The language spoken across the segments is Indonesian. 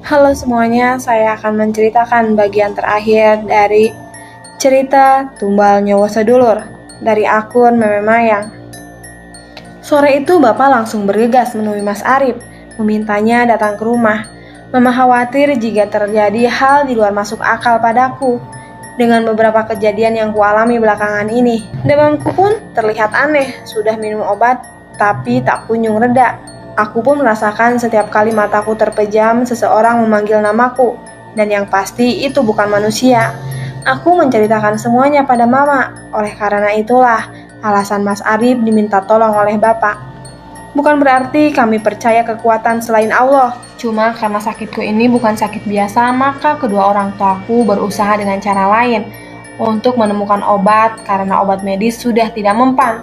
Halo semuanya, saya akan menceritakan bagian terakhir dari cerita Tumbal Nyawa Sedulur dari akun Meme Mayang. Sore itu Bapak langsung bergegas menemui Mas Arif, memintanya datang ke rumah. Mama khawatir jika terjadi hal di luar masuk akal padaku. Dengan beberapa kejadian yang kualami belakangan ini, demamku pun terlihat aneh, sudah minum obat tapi tak kunjung reda. Aku pun merasakan setiap kali mataku terpejam seseorang memanggil namaku, dan yang pasti itu bukan manusia. Aku menceritakan semuanya pada Mama, oleh karena itulah alasan Mas Arif diminta tolong oleh Bapak. Bukan berarti kami percaya kekuatan selain Allah, cuma karena sakitku ini bukan sakit biasa, maka kedua orang tuaku berusaha dengan cara lain untuk menemukan obat karena obat medis sudah tidak mempan.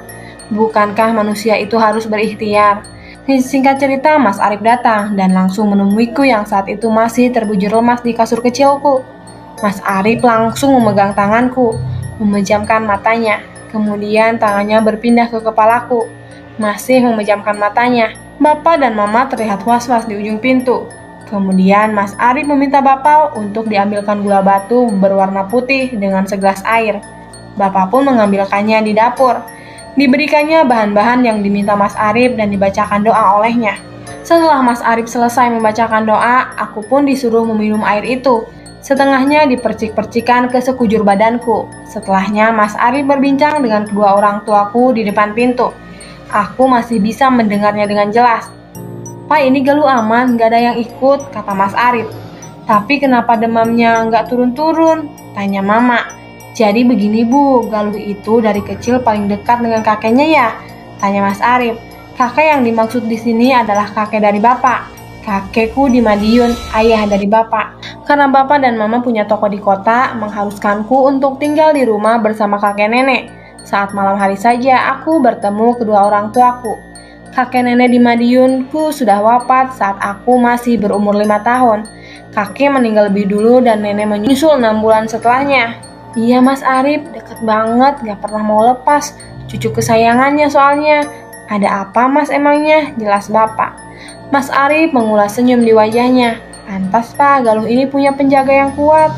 Bukankah manusia itu harus berikhtiar? Singkat cerita, Mas Arif datang dan langsung menemuiku yang saat itu masih terbujur lemas di kasur kecilku. Mas Arif langsung memegang tanganku, memejamkan matanya. Kemudian tangannya berpindah ke kepalaku, masih memejamkan matanya. Bapak dan Mama terlihat was-was di ujung pintu. Kemudian Mas Arif meminta Bapak untuk diambilkan gula batu berwarna putih dengan segelas air. Bapak pun mengambilkannya di dapur. Diberikannya bahan-bahan yang diminta Mas Arif dan dibacakan doa olehnya. Setelah Mas Arif selesai membacakan doa, aku pun disuruh meminum air itu. Setengahnya dipercik-percikan ke sekujur badanku. Setelahnya Mas Arif berbincang dengan kedua orang tuaku di depan pintu. Aku masih bisa mendengarnya dengan jelas. "Pak, ini Galuh aman, gak ada yang ikut," kata Mas Arif. "Tapi kenapa demamnya gak turun-turun?" tanya Mama. "Jadi begini Bu, Galuh itu dari kecil paling dekat dengan kakeknya ya?" tanya Mas Arif. "Kakek yang dimaksud di sini adalah kakek dari Bapak. Kakekku di Madiun, ayah dari Bapak. Karena Bapak dan Mama punya toko di kota, mengharuskanku untuk tinggal di rumah bersama kakek nenek. Saat malam hari saja aku bertemu kedua orang tuaku. Kakek nenek di Madiunku sudah wafat saat aku masih berumur 5 tahun. Kakek meninggal lebih dulu dan nenek menyusul 6 bulan setelahnya." "Iya Mas Arif, deket banget, gak pernah mau lepas. Cucu kesayangannya soalnya." "Ada apa Mas emangnya?" jelas Bapak. Mas Arif mengulas senyum di wajahnya. "Pantas Pak, Galuh ini punya penjaga yang kuat.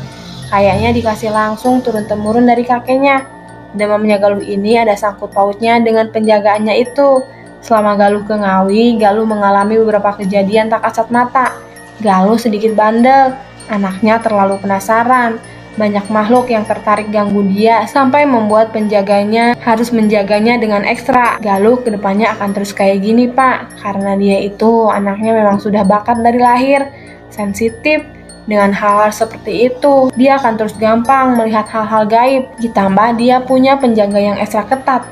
Kayaknya dikasih langsung turun-temurun dari kakeknya. Demamnya Galuh ini ada sangkut pautnya dengan penjagaannya itu. Selama Galuh ke Ngawi, Galuh mengalami beberapa kejadian tak kasat mata. Galuh sedikit bandel, anaknya terlalu penasaran. Banyak makhluk yang tertarik ganggu dia sampai membuat penjaganya harus menjaganya dengan ekstra. Galuh kedepannya akan terus kayak gini Pak, karena dia itu anaknya memang sudah bakat dari lahir, sensitif. Dengan hal-hal seperti itu, dia akan terus gampang melihat hal-hal gaib. Ditambah dia punya penjaga yang ekstra ketat.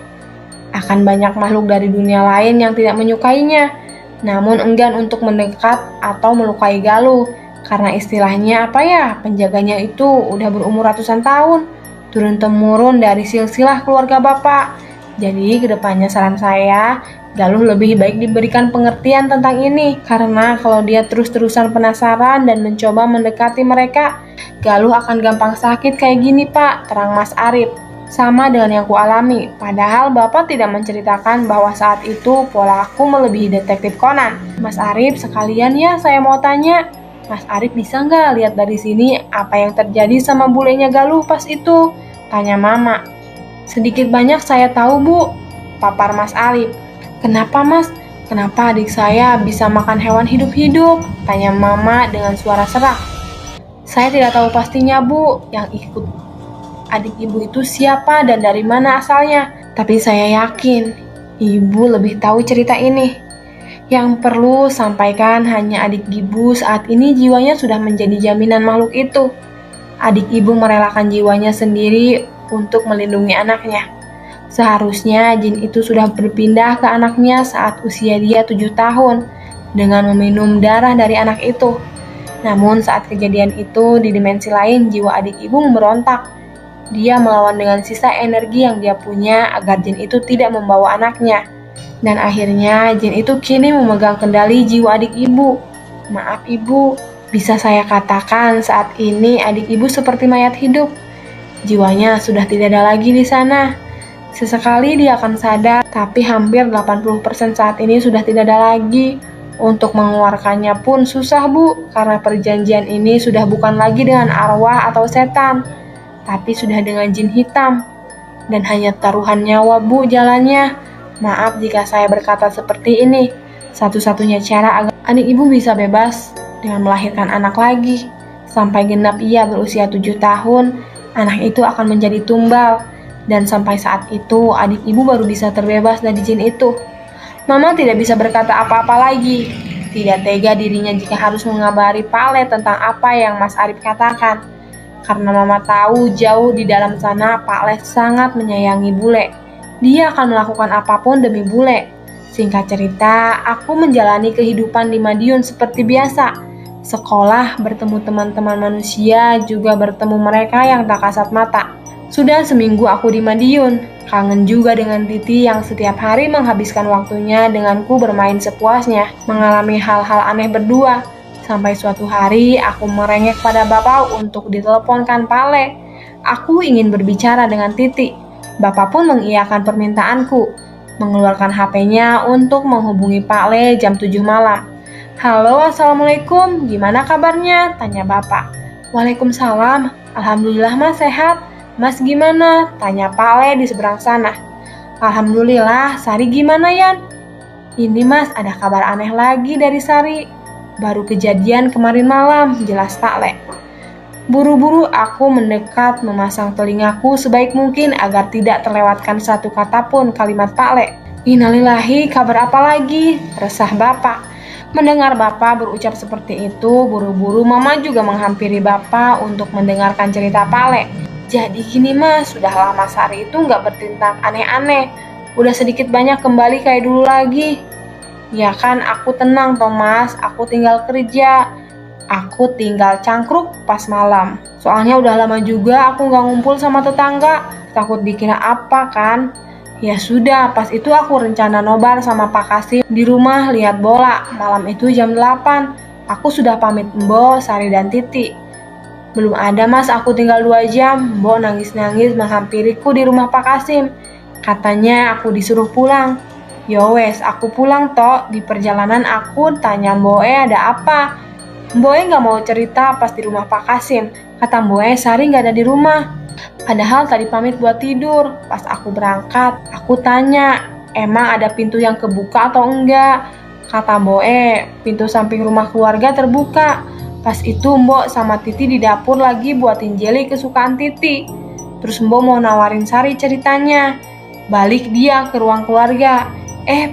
Akan banyak makhluk dari dunia lain yang tidak menyukainya, namun enggan untuk mendekat atau melukai Galuh. Karena istilahnya apa ya, penjaganya itu udah berumur ratusan tahun, turun-temurun dari silsilah keluarga Bapak. Jadi kedepannya saran saya, Galuh lebih baik diberikan pengertian tentang ini, karena kalau dia terus-terusan penasaran dan mencoba mendekati mereka, Galuh akan gampang sakit kayak gini Pak, terang Mas Arif. Sama dengan yang kualami, padahal Bapak tidak menceritakan bahwa saat itu pola aku melebihi detektif Conan. Mas Arif, sekalian ya saya mau tanya, Mas Arif bisa nggak lihat dari sini apa yang terjadi sama bulenya Galuh pas itu? Tanya Mama. Sedikit banyak saya tahu Bu, papar Mas Arif. Kenapa Mas? Kenapa adik saya bisa makan hewan hidup-hidup? Tanya Mama dengan suara serak. Saya tidak tahu pastinya Bu, yang ikut adik ibu itu siapa dan dari mana asalnya. Tapi saya yakin ibu lebih tahu cerita ini. Yang perlu sampaikan hanya adik ibu saat ini jiwanya sudah menjadi jaminan makhluk itu. Adik ibu merelakan jiwanya sendiri untuk melindungi anaknya. Seharusnya jin itu sudah berpindah ke anaknya saat usia dia 7 tahun dengan meminum darah dari anak itu. Namun saat kejadian itu di dimensi lain jiwa adik ibu memberontak. Dia melawan dengan sisa energi yang dia punya agar jin itu tidak membawa anaknya. Dan akhirnya jin itu kini memegang kendali jiwa adik ibu. Maaf ibu, bisa saya katakan saat ini adik ibu seperti mayat hidup. Jiwanya sudah tidak ada lagi di sana. Sesekali dia akan sadar, tapi hampir 80% saat ini sudah tidak ada lagi. Untuk mengeluarkannya pun susah, Bu, karena perjanjian ini sudah bukan lagi dengan arwah atau setan, tapi sudah dengan jin hitam. Dan hanya taruhan nyawa, Bu, jalannya. Maaf jika saya berkata seperti ini. Satu-satunya cara agar adik ibu bisa bebas dengan melahirkan anak lagi. Sampai genap ia berusia 7 tahun, anak itu akan menjadi tumbal. Dan sampai saat itu, adik ibu baru bisa terbebas dari jin itu. Mama tidak bisa berkata apa-apa lagi. Tidak tega dirinya jika harus mengabari Pak Le tentang apa yang Mas Arif katakan. Karena Mama tahu jauh di dalam sana Pak Le sangat menyayangi bule. Dia akan melakukan apapun demi bule. Singkat cerita, aku menjalani kehidupan di Madiun seperti biasa. Sekolah, bertemu teman-teman manusia, juga bertemu mereka yang tak kasat mata. Sudah seminggu aku di Madiun. Kangen juga dengan Titi yang setiap hari menghabiskan waktunya denganku bermain sepuasnya, mengalami hal-hal aneh berdua. Sampai suatu hari aku merengek pada Bapak untuk diteleponkan Pak Le. Aku ingin berbicara dengan Titi. Bapak pun mengiyakan permintaanku, mengeluarkan HP-nya untuk menghubungi Pak Le jam 7 malam. Halo, Assalamualaikum, gimana kabarnya? Tanya Bapak. Waalaikumsalam, Alhamdulillah Mas sehat. Mas gimana? Tanya Pak Le di seberang sana. Alhamdulillah, Sari gimana Yan? Ini Mas, ada kabar aneh lagi dari Sari. Baru kejadian kemarin malam, jelas Pak Le. Buru-buru aku mendekat memasang telingaku sebaik mungkin agar tidak terlewatkan satu kata pun kalimat Pak Le. Innalillahi, kabar apa lagi? Resah Bapak. Mendengar Bapak berucap seperti itu, buru-buru Mama juga menghampiri Bapak untuk mendengarkan cerita Pak Le. Jadi gini Mas, sudah lama Sari itu nggak bertindak aneh-aneh. Udah sedikit banyak kembali kayak dulu lagi. Ya kan, aku tenang Thomas, aku tinggal kerja. Aku tinggal cangkruk pas malam. Soalnya udah lama juga aku nggak ngumpul sama tetangga. Takut dikira apa kan? Ya sudah, pas itu aku rencana nobar sama Pak Kasim di rumah lihat bola. Malam itu jam 8. Aku sudah pamit Mbo, Sari dan Titi. Belum ada Mas, aku tinggal 2 jam. Mbo nangis-nangis menghampiriku di rumah Pak Kasim. Katanya aku disuruh pulang. Yowes, aku pulang toh. Di perjalanan aku tanya Mboe ada apa. Mboe gak mau cerita pas di rumah Pak Kasim. Kata Mboe Sari gak ada di rumah. Padahal tadi pamit buat tidur. Pas aku berangkat, aku tanya, emang ada pintu yang kebuka atau enggak? Kata Mboe, pintu samping rumah keluarga terbuka. Pas itu Mbok sama Titi di dapur lagi buatin jelly kesukaan Titi. Terus Mbok mau nawarin Sari ceritanya. Balik dia ke ruang keluarga.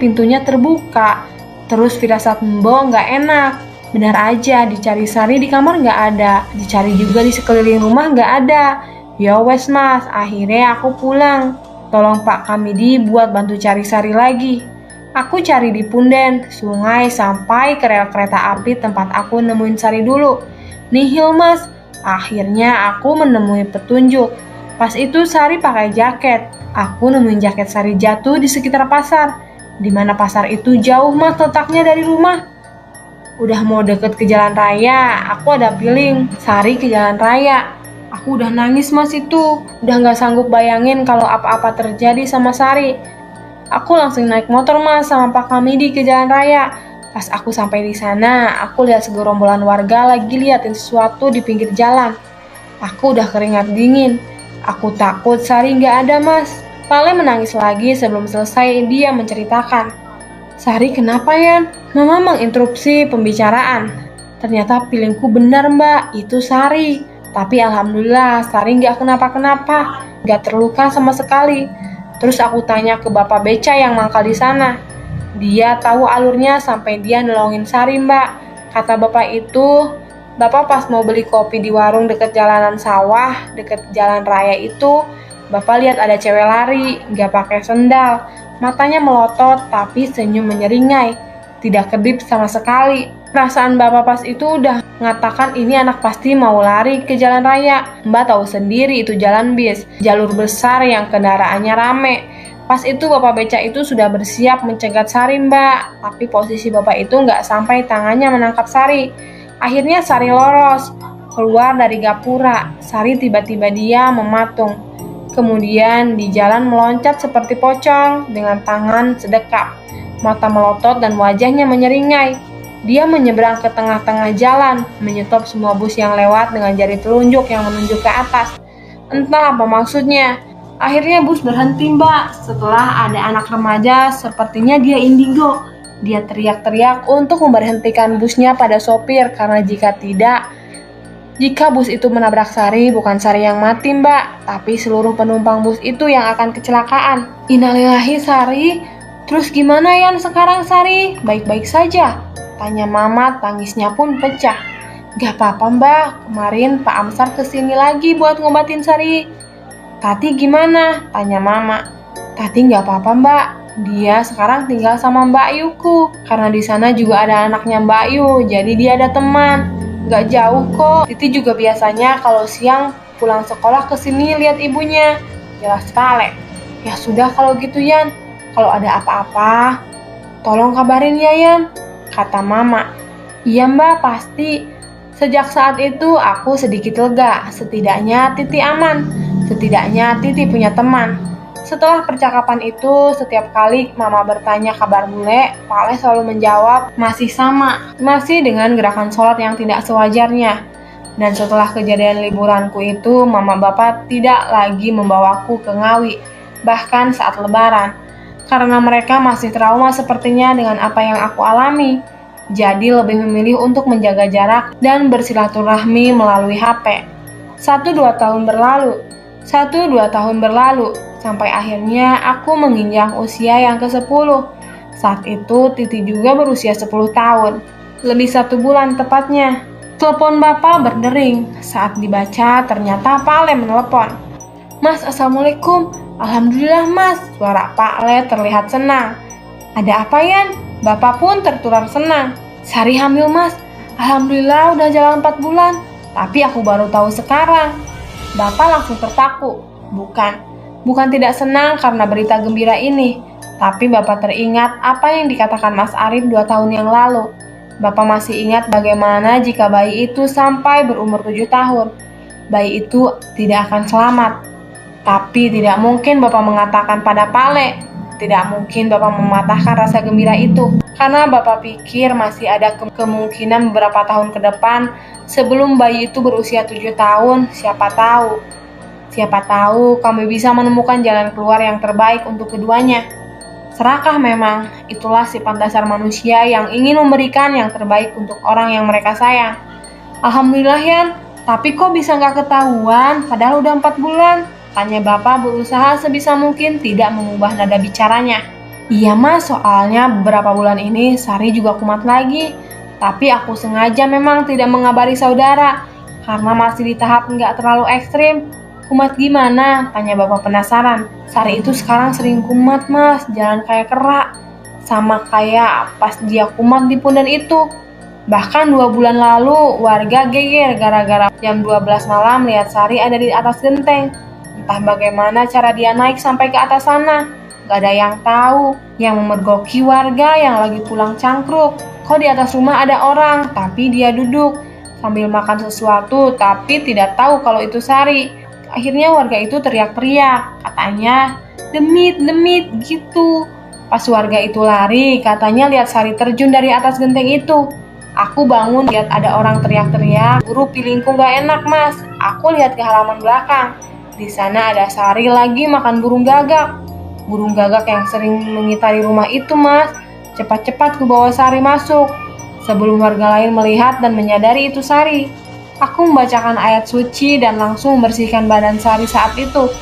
Pintunya terbuka. Terus firasat Mbok nggak enak. Benar aja, dicari Sari di kamar nggak ada. Dicari juga di sekeliling rumah nggak ada. Ya wes Mas, akhirnya aku pulang. Tolong Pak Kamidi buat bantu cari Sari lagi. Aku cari di punden, sungai, sampai ke rel kereta api tempat aku nemuin Sari dulu. Nihil Mas, akhirnya aku menemui petunjuk. Pas itu Sari pakai jaket. Aku nemuin jaket Sari jatuh di sekitar pasar. Di mana pasar itu jauh Mas letaknya dari rumah. Udah mau deket ke jalan raya, aku ada feeling Sari ke jalan raya. Aku udah nangis Mas itu. Udah gak sanggup bayangin kalau apa-apa terjadi sama Sari. Aku langsung naik motor Mas sama Pak Kamidi ke jalan raya. Pas aku sampai di sana, aku lihat segerombolan warga lagi liatin sesuatu di pinggir jalan. Aku udah keringat dingin. Aku takut Sari nggak ada Mas. Pale menangis lagi sebelum selesai dia menceritakan. Sari kenapa Yan? Mama menginterupsi pembicaraan. Ternyata feelingku benar Mbak, itu Sari. Tapi alhamdulillah Sari nggak kenapa-kenapa, nggak terluka sama sekali. Terus aku tanya ke Bapak Beca yang mangkal di sana. Dia tahu alurnya sampai dia nolongin Sari Mbak. Kata Bapak itu, Bapak pas mau beli kopi di warung deket jalanan sawah, deket jalan raya itu, Bapak lihat ada cewek lari, nggak pakai sendal. Matanya melotot tapi senyum menyeringai. Tidak kedip sama sekali. Perasaan Bapak pas itu udah mengatakan ini anak pasti mau lari ke jalan raya. Mbak tahu sendiri itu jalan bis, jalur besar yang kendaraannya rame. Pas itu Bapak Beca itu sudah bersiap mencegat Sari Mbak, tapi posisi Bapak itu nggak sampai tangannya menangkap Sari. Akhirnya Sari lolos, keluar dari gapura. Sari tiba-tiba dia mematung. Kemudian di jalan meloncat seperti pocong dengan tangan sedekap. Mata melotot dan wajahnya menyeringai. Dia menyeberang ke tengah-tengah jalan, menyetop semua bus yang lewat dengan jari telunjuk yang menunjuk ke atas. Entah apa maksudnya. Akhirnya bus berhenti, Mbak. Setelah ada anak remaja, sepertinya dia indigo. Dia teriak-teriak untuk memberhentikan busnya pada sopir karena jika bus itu menabrak Sari, bukan Sari yang mati, Mbak, tapi seluruh penumpang bus itu yang akan kecelakaan. Innalillahi, Sari. Terus gimana Yan sekarang, Sari? Baik-baik saja? Tanya Mama, tangisnya pun pecah. Gak apa-apa, Mbak. Kemarin Pak Amsar kesini lagi buat ngobatin Sari. Tati gimana? Tanya Mama. Tati gak apa-apa, Mbak. Dia sekarang tinggal sama Mbak Yuku. Karena di sana juga ada anaknya Mbak Yu, jadi dia ada teman. Gak jauh kok. Titi juga biasanya kalau siang pulang sekolah kesini lihat ibunya. Jelas Pale. Ya sudah kalau gitu Yan. Kalau ada apa-apa, tolong kabarin ya Yan, kata Mama. Iya Mbak, pasti. Sejak saat itu aku sedikit lega. Setidaknya Titi aman. Setidaknya Titi punya teman. Setelah percakapan itu, setiap kali Mama bertanya kabar bule, Pale selalu menjawab masih sama, masih dengan gerakan sholat yang tidak sewajarnya. Dan setelah kejadian liburanku itu, Mama Bapak tidak lagi membawaku ke Ngawi, bahkan saat lebaran. Karena mereka masih trauma sepertinya dengan apa yang aku alami. Jadi lebih memilih untuk menjaga jarak dan bersilaturahmi melalui HP. 1-2 tahun berlalu, sampai akhirnya aku menginjak usia yang ke-10. Saat itu Titi juga berusia 10 tahun. Lebih 1 bulan tepatnya. Telepon Bapak berdering. Saat dibaca ternyata Pale menelepon. Mas, Assalamualaikum. Alhamdulillah Mas, suara Pak Le terlihat senang. Ada apa Yan? Bapak pun tertular senang. Sari hamil Mas. Alhamdulillah udah jalan 4 bulan. Tapi aku baru tahu sekarang. Bapak langsung terpaku. Bukan tidak senang karena berita gembira ini. Tapi Bapak teringat apa yang dikatakan Mas Arif 2 tahun yang lalu. Bapak masih ingat bagaimana jika bayi itu sampai berumur 7 tahun. Bayi itu tidak akan selamat. Tapi tidak mungkin Bapak mengatakan pada Pale. Tidak mungkin Bapak mematahkan rasa gembira itu. Karena Bapak pikir masih ada kemungkinan beberapa tahun ke depan sebelum bayi itu berusia 7 tahun, siapa tahu kami bisa menemukan jalan keluar yang terbaik untuk keduanya. Serakah memang, itulah sifat dasar manusia yang ingin memberikan yang terbaik untuk orang yang mereka sayang. Alhamdulillah Yan, tapi kok bisa nggak ketahuan padahal udah 4 bulan? Tanya Bapak berusaha sebisa mungkin tidak mengubah nada bicaranya. Iya Mas, soalnya beberapa bulan ini Sari juga kumat lagi. Tapi aku sengaja memang tidak mengabari saudara, karena masih di tahap nggak terlalu ekstrim. Kumat gimana? Tanya Bapak penasaran. Sari itu sekarang sering kumat Mas, jalan kayak kerak. Sama kayak pas dia kumat di pundan itu. Bahkan 2 bulan lalu warga geger gara-gara jam 12 malam lihat Sari ada di atas genteng. Entah bagaimana cara dia naik sampai ke atas sana. Gak ada yang tahu. Yang memergoki warga yang lagi pulang cangkruk. Kok di atas rumah ada orang, tapi dia duduk sambil makan sesuatu, tapi tidak tahu kalau itu Sari. Akhirnya warga itu teriak-teriak. Katanya, demit gitu. Pas warga itu lari, katanya lihat Sari terjun dari atas genteng itu. Aku bangun lihat ada orang teriak-teriak. Buru pilingku gak enak Mas. Aku lihat ke halaman belakang. Di sana ada Sari lagi makan burung gagak. Burung gagak yang sering mengitari rumah itu Mas. Cepat-cepat ku bawa Sari masuk. Sebelum warga lain melihat dan menyadari itu Sari. Aku membacakan ayat suci dan langsung membersihkan badan Sari saat itu.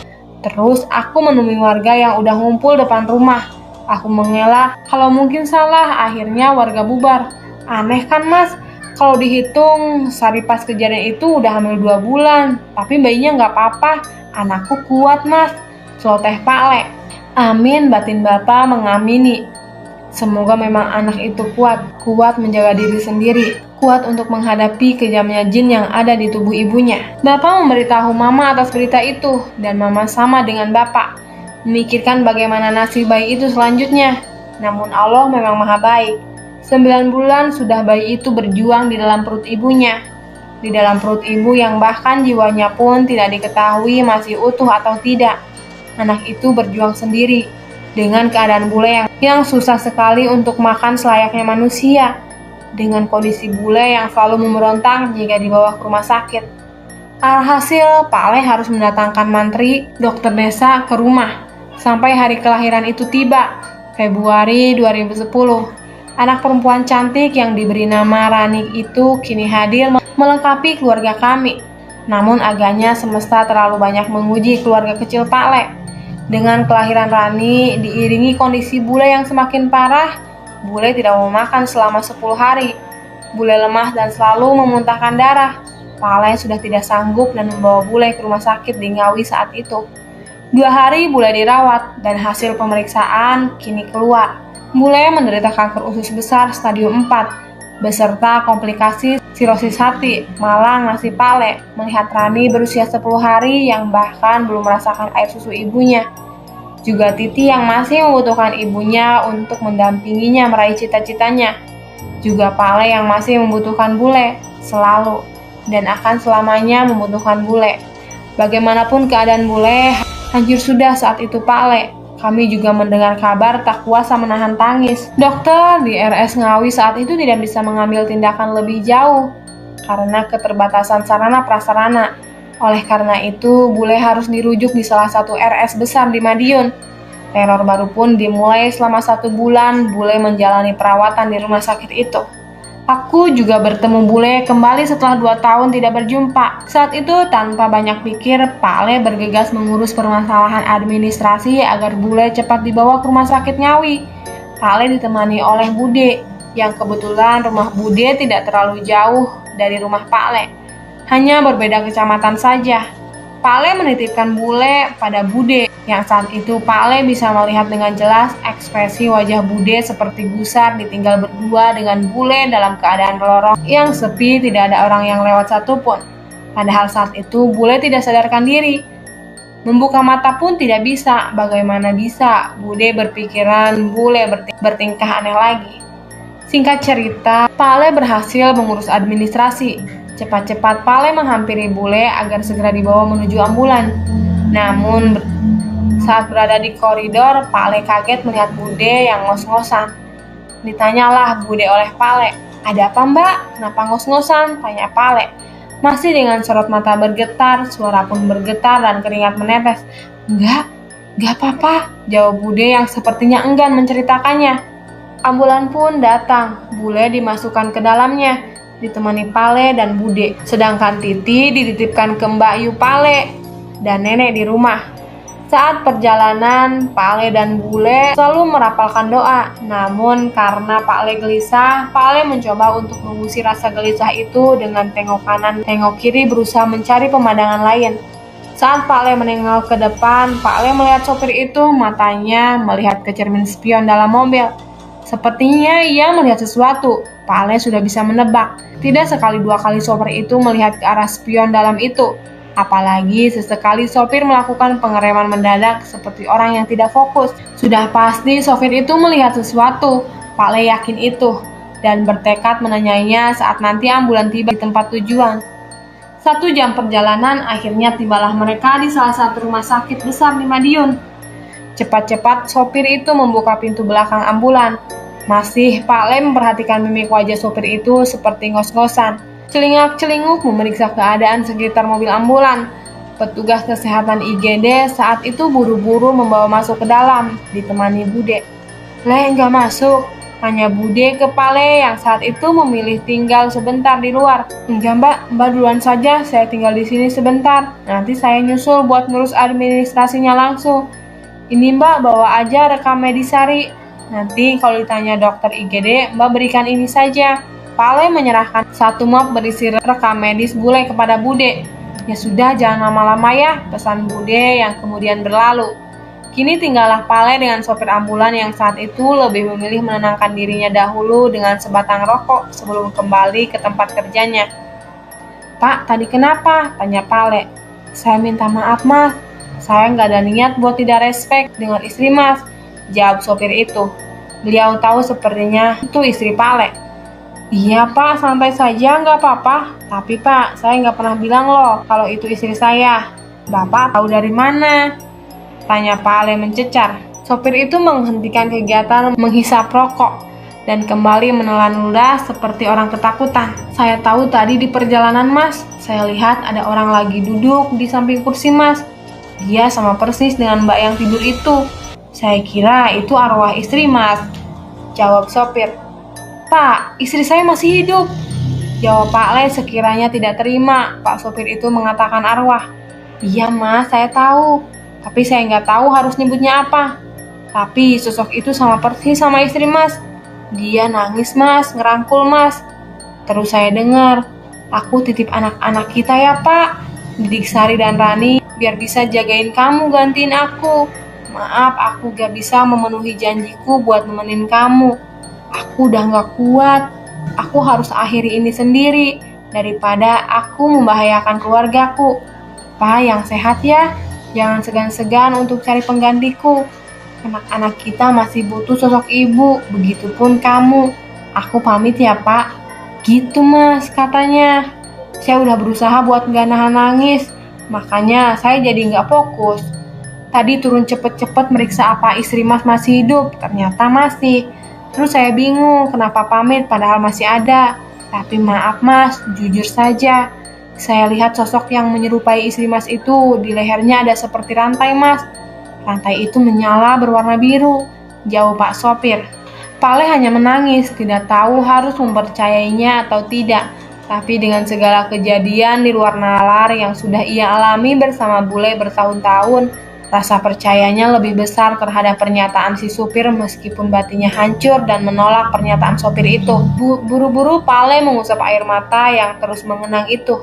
Terus aku menemui warga yang udah ngumpul depan rumah. Aku mengelak kalau mungkin salah, akhirnya warga bubar. Aneh kan Mas? Kalau dihitung, Sari pas kejadian itu udah hamil 2 bulan. Tapi bayinya gak apa-apa. Anakku kuat Mas. Celoteh Pak Le. Amin, batin Bapak mengamini. Semoga memang anak itu kuat menjaga diri sendiri, kuat untuk menghadapi kejamnya jin yang ada di tubuh ibunya. Bapak memberitahu Mama atas berita itu, dan Mama sama dengan Bapak, memikirkan bagaimana nasib bayi itu selanjutnya. Namun Allah memang maha baik. 9 bulan sudah bayi itu berjuang di dalam perut ibunya. Di dalam perut ibu yang bahkan jiwanya pun tidak diketahui masih utuh atau tidak. Anak itu berjuang sendiri, dengan keadaan bule yang susah sekali untuk makan selayaknya manusia. dengan kondisi bule yang selalu memberontak jika dibawa ke rumah sakit. Alhasil, Pak Ale harus mendatangkan mantri dokter desa ke rumah sampai hari kelahiran itu tiba, Februari 2010. Anak perempuan cantik yang diberi nama Rani itu kini hadir melengkapi keluarga kami. Namun agaknya semesta terlalu banyak menguji keluarga kecil Pak Ale. Dengan kelahiran Rani diiringi kondisi bule yang semakin parah, bule tidak mau makan selama 10 hari. Bule lemah dan selalu memuntahkan darah. Pak Ale sudah tidak sanggup dan membawa bule ke rumah sakit di Ngawi saat itu. 2 hari bule dirawat dan hasil pemeriksaan kini keluar. Bule menderita kanker usus besar stadium 4 beserta komplikasi sirosis hati. Malang nasib Pak Ale melihat Rani berusia 10 hari yang bahkan belum merasakan air susu ibunya. Juga Titi yang masih membutuhkan ibunya untuk mendampinginya meraih cita-citanya. Juga Pak Ale yang masih membutuhkan bule, selalu dan akan selamanya membutuhkan bule. Bagaimanapun keadaan bule, hancur sudah saat itu Pak Ale. Kami juga mendengar kabar tak kuasa menahan tangis. Dokter di RS Ngawi saat itu tidak bisa mengambil tindakan lebih jauh karena keterbatasan sarana prasarana. Oleh karena itu, bule harus dirujuk di salah satu RS besar di Madiun. Teror baru pun dimulai selama 1 bulan bule menjalani perawatan di rumah sakit itu. Aku juga bertemu bule kembali setelah 2 tahun tidak berjumpa. Saat itu tanpa banyak pikir, Pak Ale bergegas mengurus permasalahan administrasi agar bule cepat dibawa ke rumah sakit Ngawi. Pak Ale ditemani oleh Bude, yang kebetulan rumah Bude tidak terlalu jauh dari rumah Pak Ale. Hanya berbeda kecamatan saja. Pak Ale menitipkan bule pada Bude, yang saat itu Pak Ale bisa melihat dengan jelas ekspresi wajah Bude seperti gusar ditinggal berdua dengan bule dalam keadaan lorong yang sepi, tidak ada orang yang lewat satupun. Padahal saat itu bule tidak sadarkan diri. Membuka mata pun tidak bisa. Bagaimana bisa Bude berpikiran bule bertingkah aneh lagi? Singkat cerita, Pak Ale berhasil mengurus administrasi. Cepat-cepat Pak Ale menghampiri bule agar segera dibawa menuju ambulan. Namun saat berada di koridor, Pak Ale kaget melihat Bude yang ngos-ngosan. Ditanyalah Bude oleh Pak Ale, "Ada apa Mbak? Kenapa ngos-ngosan?" tanya Pak Ale. Masih dengan sorot mata bergetar, suara pun bergetar dan keringat menetes. Enggak apa-apa," jawab Bude yang sepertinya enggan menceritakannya. Ambulan pun datang, bule dimasukkan ke dalamnya, ditemani Pak Ale dan Bude. Sedangkan Titi dititipkan ke Mbak Yu Pak Ale dan nenek di rumah. Saat perjalanan, Pak Ale dan bule selalu merapalkan doa. Namun karena Pak Ale gelisah, Pak Ale mencoba untuk mengusir rasa gelisah itu dengan tengok kanan, tengok kiri berusaha mencari pemandangan lain. Saat Pak Ale menengok ke depan, Pak Ale melihat sopir itu, matanya melihat ke cermin spion dalam mobil. Sepertinya ia melihat sesuatu. Pak Ale sudah bisa menebak. Tidak sekali 2 kali sopir itu melihat ke arah spion dalam itu. Apalagi sesekali sopir melakukan pengereman mendadak seperti orang yang tidak fokus. Sudah pasti sopir itu melihat sesuatu. Pak Ale yakin itu dan bertekad menanyainya saat nanti ambulan tiba di tempat tujuan. 1 jam perjalanan, akhirnya tibalah mereka di salah satu rumah sakit besar di Madiun. Cepat-cepat sopir itu membuka pintu belakang ambulan. Masih Pak Ale memperhatikan mimik wajah sopir itu seperti ngos-ngosan. Celingak-celinguk memeriksa keadaan sekitar mobil ambulan. Petugas kesehatan IGD saat itu buru-buru membawa masuk ke dalam, ditemani Bude. "Enggak masuk?" tanya Bude ke Pak Ale yang saat itu memilih tinggal sebentar di luar. "Enggak Mbak duluan saja, saya tinggal di sini sebentar. Nanti saya nyusul buat ngurus administrasinya langsung. Ini Mbak bawa aja rekam medis Sari. Nanti kalau ditanya dokter IGD, Mbak berikan ini saja." Pak Ale menyerahkan 1 map berisi rekam medis bule kepada Bude. "Ya sudah, jangan lama-lama ya," pesan Bude yang kemudian berlalu. Kini tinggallah Pak Ale dengan sopir ambulan yang saat itu lebih memilih menenangkan dirinya dahulu dengan sebatang rokok sebelum kembali ke tempat kerjanya. "Pak, tadi kenapa?" tanya Pak Ale. "Saya minta maaf Mas, saya nggak ada niat buat tidak respect dengan istri Mas," jawab sopir itu. Beliau tahu sepertinya itu istri Pak Ale. "Iya Pak, santai saja, nggak apa-apa. Tapi Pak, saya nggak pernah bilang loh kalau itu istri saya." "Bapak tahu dari mana?" tanya Pak Ale mencecar. Sopir itu menghentikan kegiatan menghisap rokok. dan kembali menelan ludah seperti orang ketakutan. Saya tahu tadi di perjalanan Mas, saya lihat ada orang lagi duduk di samping kursi Mas. Dia sama persis dengan Mbak yang tidur itu. Saya kira itu arwah istri Mas. Jawab sopir. Pak, istri saya masih hidup. Jawab Pak Le sekiranya tidak terima. Pak sopir itu mengatakan arwah. Iya Mas, saya tahu. Tapi saya nggak tahu harus nyebutnya apa. Tapi sosok itu sama persis sama istri Mas. Dia nangis Mas, ngerangkul Mas. Terus saya dengar, aku titip anak-anak kita ya Pak, Didik Sari dan Rani, biar bisa jagain kamu gantiin aku. Maaf, aku gak bisa memenuhi janjiku buat nemenin kamu. Aku udah gak kuat. Aku harus akhiri ini sendiri, daripada aku membahayakan keluargaku. Pak yang sehat ya, jangan segan-segan untuk cari penggantiku. Anak-anak kita masih butuh sosok ibu, begitupun kamu. Aku pamit ya Pak. Gitu Mas katanya. Saya udah berusaha buat gak nahan nangis, makanya saya jadi gak fokus. Tadi turun cepet-cepet meriksa apa istri Mas masih hidup, ternyata masih. Terus saya bingung kenapa pamit padahal masih ada. Tapi maaf Mas, jujur saja. Saya lihat sosok yang menyerupai istri Mas itu, di lehernya ada seperti rantai Mas. Rantai itu menyala berwarna biru. Jauh Pak sopir. Pak Le hanya menangis, tidak tahu harus mempercayainya atau tidak. Tapi dengan segala kejadian di luar nalar yang sudah ia alami bersama bule bertahun-tahun, rasa percayanya lebih besar terhadap pernyataan si supir meskipun batinnya hancur dan menolak pernyataan sopir itu. Buru-buru Pak Le mengusap air mata yang terus mengenang itu.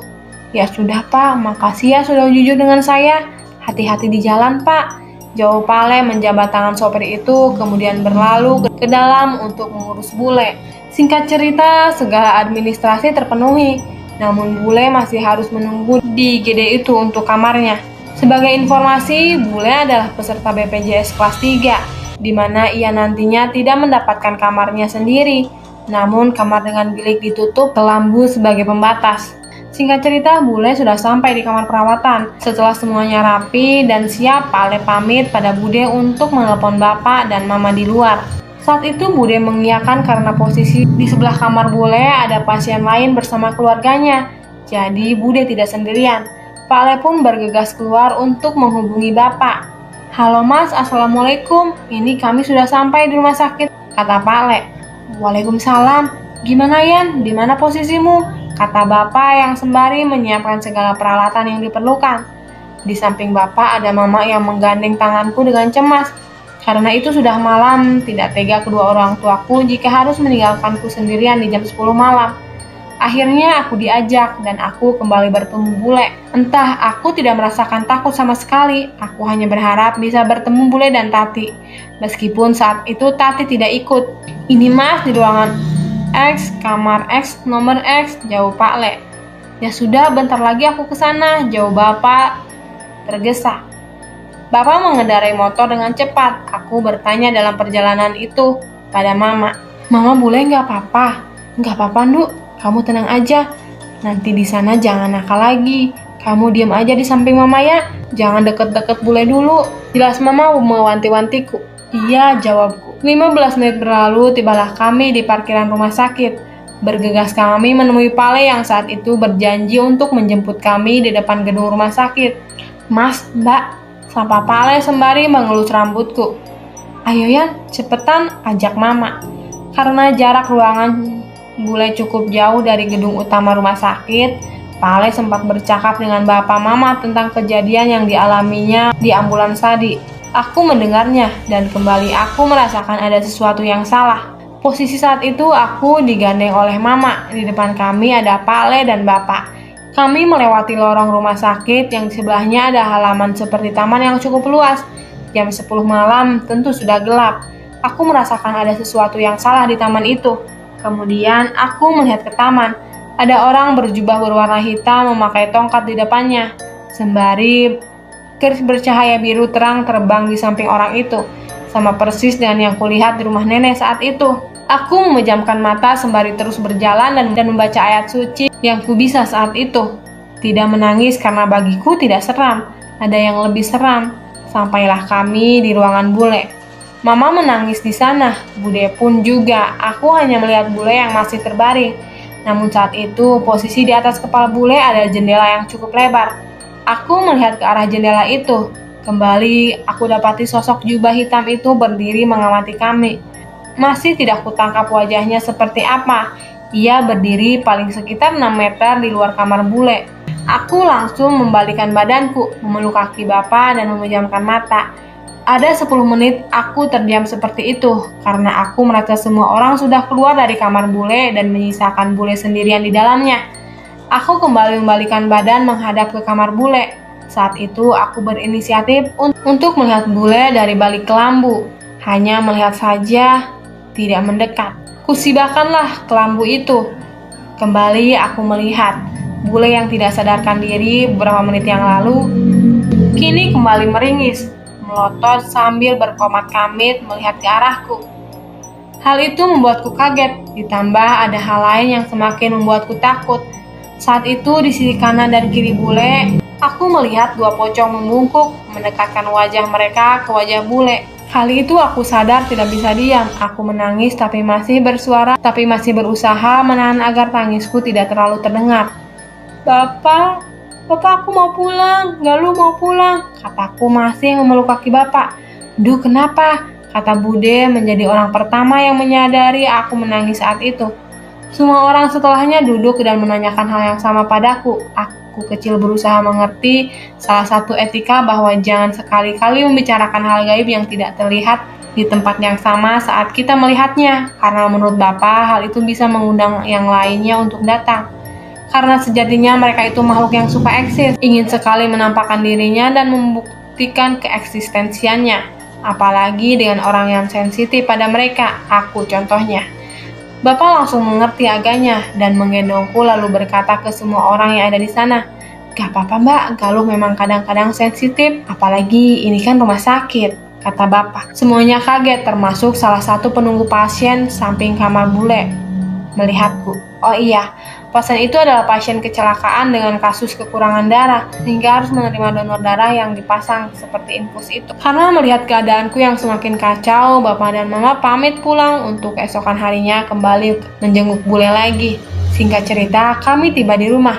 Ya sudah Pak, makasih ya sudah jujur dengan saya. Hati-hati di jalan Pak. Jauh Pak Le menjabat tangan sopir itu, kemudian berlalu ke dalam untuk mengurus bule. Singkat cerita, segala administrasi terpenuhi, namun bule masih harus menunggu di IGD itu untuk kamarnya. Sebagai informasi, bule adalah peserta BPJS kelas 3, di mana ia nantinya tidak mendapatkan kamarnya sendiri, namun kamar dengan bilik ditutup kelambu sebagai pembatas. Singkat cerita, bule sudah sampai di kamar perawatan. Setelah semuanya rapi dan siap, Pak Le pamit pada Bude untuk menelpon bapak dan mama di luar. Saat itu Bude mengiyakan karena posisi di sebelah kamar bule ada pasien lain bersama keluarganya. Jadi Bude tidak sendirian. Pak Le pun bergegas keluar untuk menghubungi bapak. Halo Mas, Assalamualaikum. Ini kami sudah sampai di rumah sakit, kata Pak Le. Waalaikumsalam. Gimana Yan? Di mana posisimu? Kata bapak yang sembari menyiapkan segala peralatan yang diperlukan. Di samping bapak ada mama yang menggandeng tanganku dengan cemas. Karena itu sudah malam, tidak tega kedua orang tuaku jika harus meninggalkanku sendirian di jam 10 malam. Akhirnya aku diajak dan aku kembali bertemu bule. Entah aku tidak merasakan takut sama sekali, aku hanya berharap bisa bertemu bule dan Tati. Meskipun saat itu Tati tidak ikut. Ini Mas di ruangan X, kamar X, nomor X, jauh Pak Le. Ya sudah, bentar lagi aku ke sana, jauh bapak tergesa. Bapak mengendarai motor dengan cepat. Aku bertanya dalam perjalanan itu pada mama. Mama boleh nggak apa-apa? Nggak apa-apa, Nduk. Kamu tenang aja. Nanti di sana jangan nakal lagi. Kamu diam aja di samping mama ya. Jangan deket-deket bule dulu. Jelas mama mewanti-wantiku. Iya, jawabku. 15 menit berlalu, tibalah kami di parkiran rumah sakit. Bergegas kami menemui Pak Le yang saat itu berjanji untuk menjemput kami di depan gedung rumah sakit. Mas, Mbak, sapa Pak Le sembari mengelus rambutku. Ayo Yan, cepetan, ajak mama. Karena jarak ruangan bule cukup jauh dari gedung utama rumah sakit, Pak Le sempat bercakap dengan bapak mama tentang kejadian yang dialaminya di ambulans tadi. Aku mendengarnya dan kembali aku merasakan ada sesuatu yang salah. Posisi saat itu aku digandeng oleh mama. Di depan kami ada Pak Le dan bapak. Kami melewati lorong rumah sakit yang di sebelahnya ada halaman seperti taman yang cukup luas. Jam 10 malam tentu sudah gelap. Aku merasakan ada sesuatu yang salah di taman itu. Kemudian aku melihat ke taman. Ada orang berjubah berwarna hitam memakai tongkat di depannya. Sembari garis bercahaya biru terang terbang di samping orang itu, sama persis dengan yang kulihat di rumah nenek saat itu. Aku memejamkan mata sembari terus berjalan dan membaca ayat suci yang kubisa saat itu. Tidak menangis karena bagiku tidak seram, ada yang lebih seram. Sampailah kami di ruangan bule. Mama menangis di sana, Bude pun juga. Aku hanya melihat bule yang masih terbaring. Namun saat itu, posisi di atas kepala bule ada jendela yang cukup lebar. Aku melihat ke arah jendela itu. Kembali, aku dapati sosok jubah hitam itu berdiri mengamati kami. Masih tidak kutangkap wajahnya seperti apa. Ia berdiri paling sekitar 6 meter di luar kamar bule. Aku langsung membalikkan badanku, memeluk kaki Bapak dan memejamkan mata. Ada 10 menit aku terdiam seperti itu, karena aku merasa semua orang sudah keluar dari kamar bule dan menyisakan bule sendirian di dalamnya. Aku kembali membalikkan badan menghadap ke kamar bule. Saat itu aku berinisiatif untuk melihat bule dari balik kelambu. Hanya melihat saja, tidak mendekat. Kusibahkanlah kelambu itu. Kembali aku melihat bule yang tidak sadarkan diri beberapa menit yang lalu, kini kembali meringis, melotot sambil berkomat kamit melihat ke arahku. Hal itu membuatku kaget, ditambah ada hal lain yang semakin membuatku takut. Saat itu di sisi kanan dan kiri bule, aku melihat 2 pocong membungkuk, mendekatkan wajah mereka ke wajah bule. Kali itu aku sadar tidak bisa diam. Aku menangis tapi masih berusaha menahan agar tangisku tidak terlalu terdengar. Bapak aku mau pulang, Galuh mau pulang, kataku masih memeluk kaki Bapak. Duh, kenapa? Kata Bude menjadi orang pertama yang menyadari aku menangis saat itu. Semua orang setelahnya duduk dan menanyakan hal yang sama padaku. Aku kecil berusaha mengerti salah satu etika bahwa jangan sekali-kali membicarakan hal gaib yang tidak terlihat di tempat yang sama saat kita melihatnya, karena menurut Bapak hal itu bisa mengundang yang lainnya untuk datang. Karena sejatinya mereka itu makhluk yang suka eksis, ingin sekali menampakkan dirinya dan membuktikan keeksistensiannya. Apalagi dengan orang yang sensitif pada mereka, aku contohnya. Bapak langsung mengerti agaknya dan menggendongku lalu berkata ke semua orang yang ada di sana, "Gak apa-apa Mbak, Galuh memang kadang-kadang sensitif, apalagi ini kan rumah sakit," kata Bapak. Semuanya kaget, termasuk salah satu penunggu pasien samping kamar bule. Melihatku, oh iya, pasien itu adalah pasien kecelakaan dengan kasus kekurangan darah, sehingga harus menerima donor darah yang dipasang seperti infus itu. Karena melihat keadaanku yang semakin kacau, Bapak dan Mama pamit pulang untuk keesokan harinya kembali menjenguk bule lagi. Singkat cerita, kami tiba di rumah.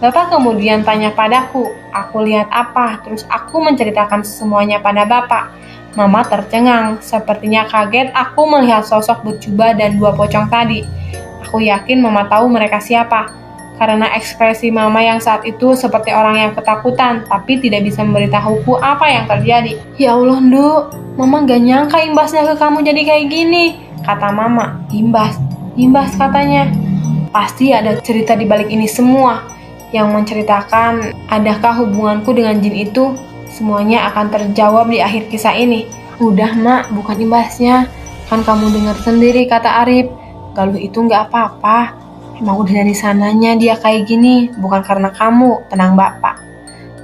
Bapak kemudian tanya padaku, aku lihat apa, terus aku menceritakan semuanya pada Bapak. Mama tercengang, sepertinya kaget aku melihat sosok berjubah dan 2 pocong tadi. Aku yakin Mama tahu mereka siapa, karena ekspresi Mama yang saat itu seperti orang yang ketakutan, tapi tidak bisa memberitahuku apa yang terjadi. Ya Allah, Nduk, Mama gak nyangka imbasnya ke kamu jadi kayak gini, kata Mama. Imbas katanya. Pasti ada cerita di balik ini semua, yang menceritakan adakah hubunganku dengan jin itu. Semuanya akan terjawab di akhir kisah ini. Udah Mak, bukan imbasnya, kan kamu dengar sendiri kata Arif. Galuh itu nggak apa-apa, emang udah dari sananya dia kayak gini, bukan karena kamu, tenang Bapak.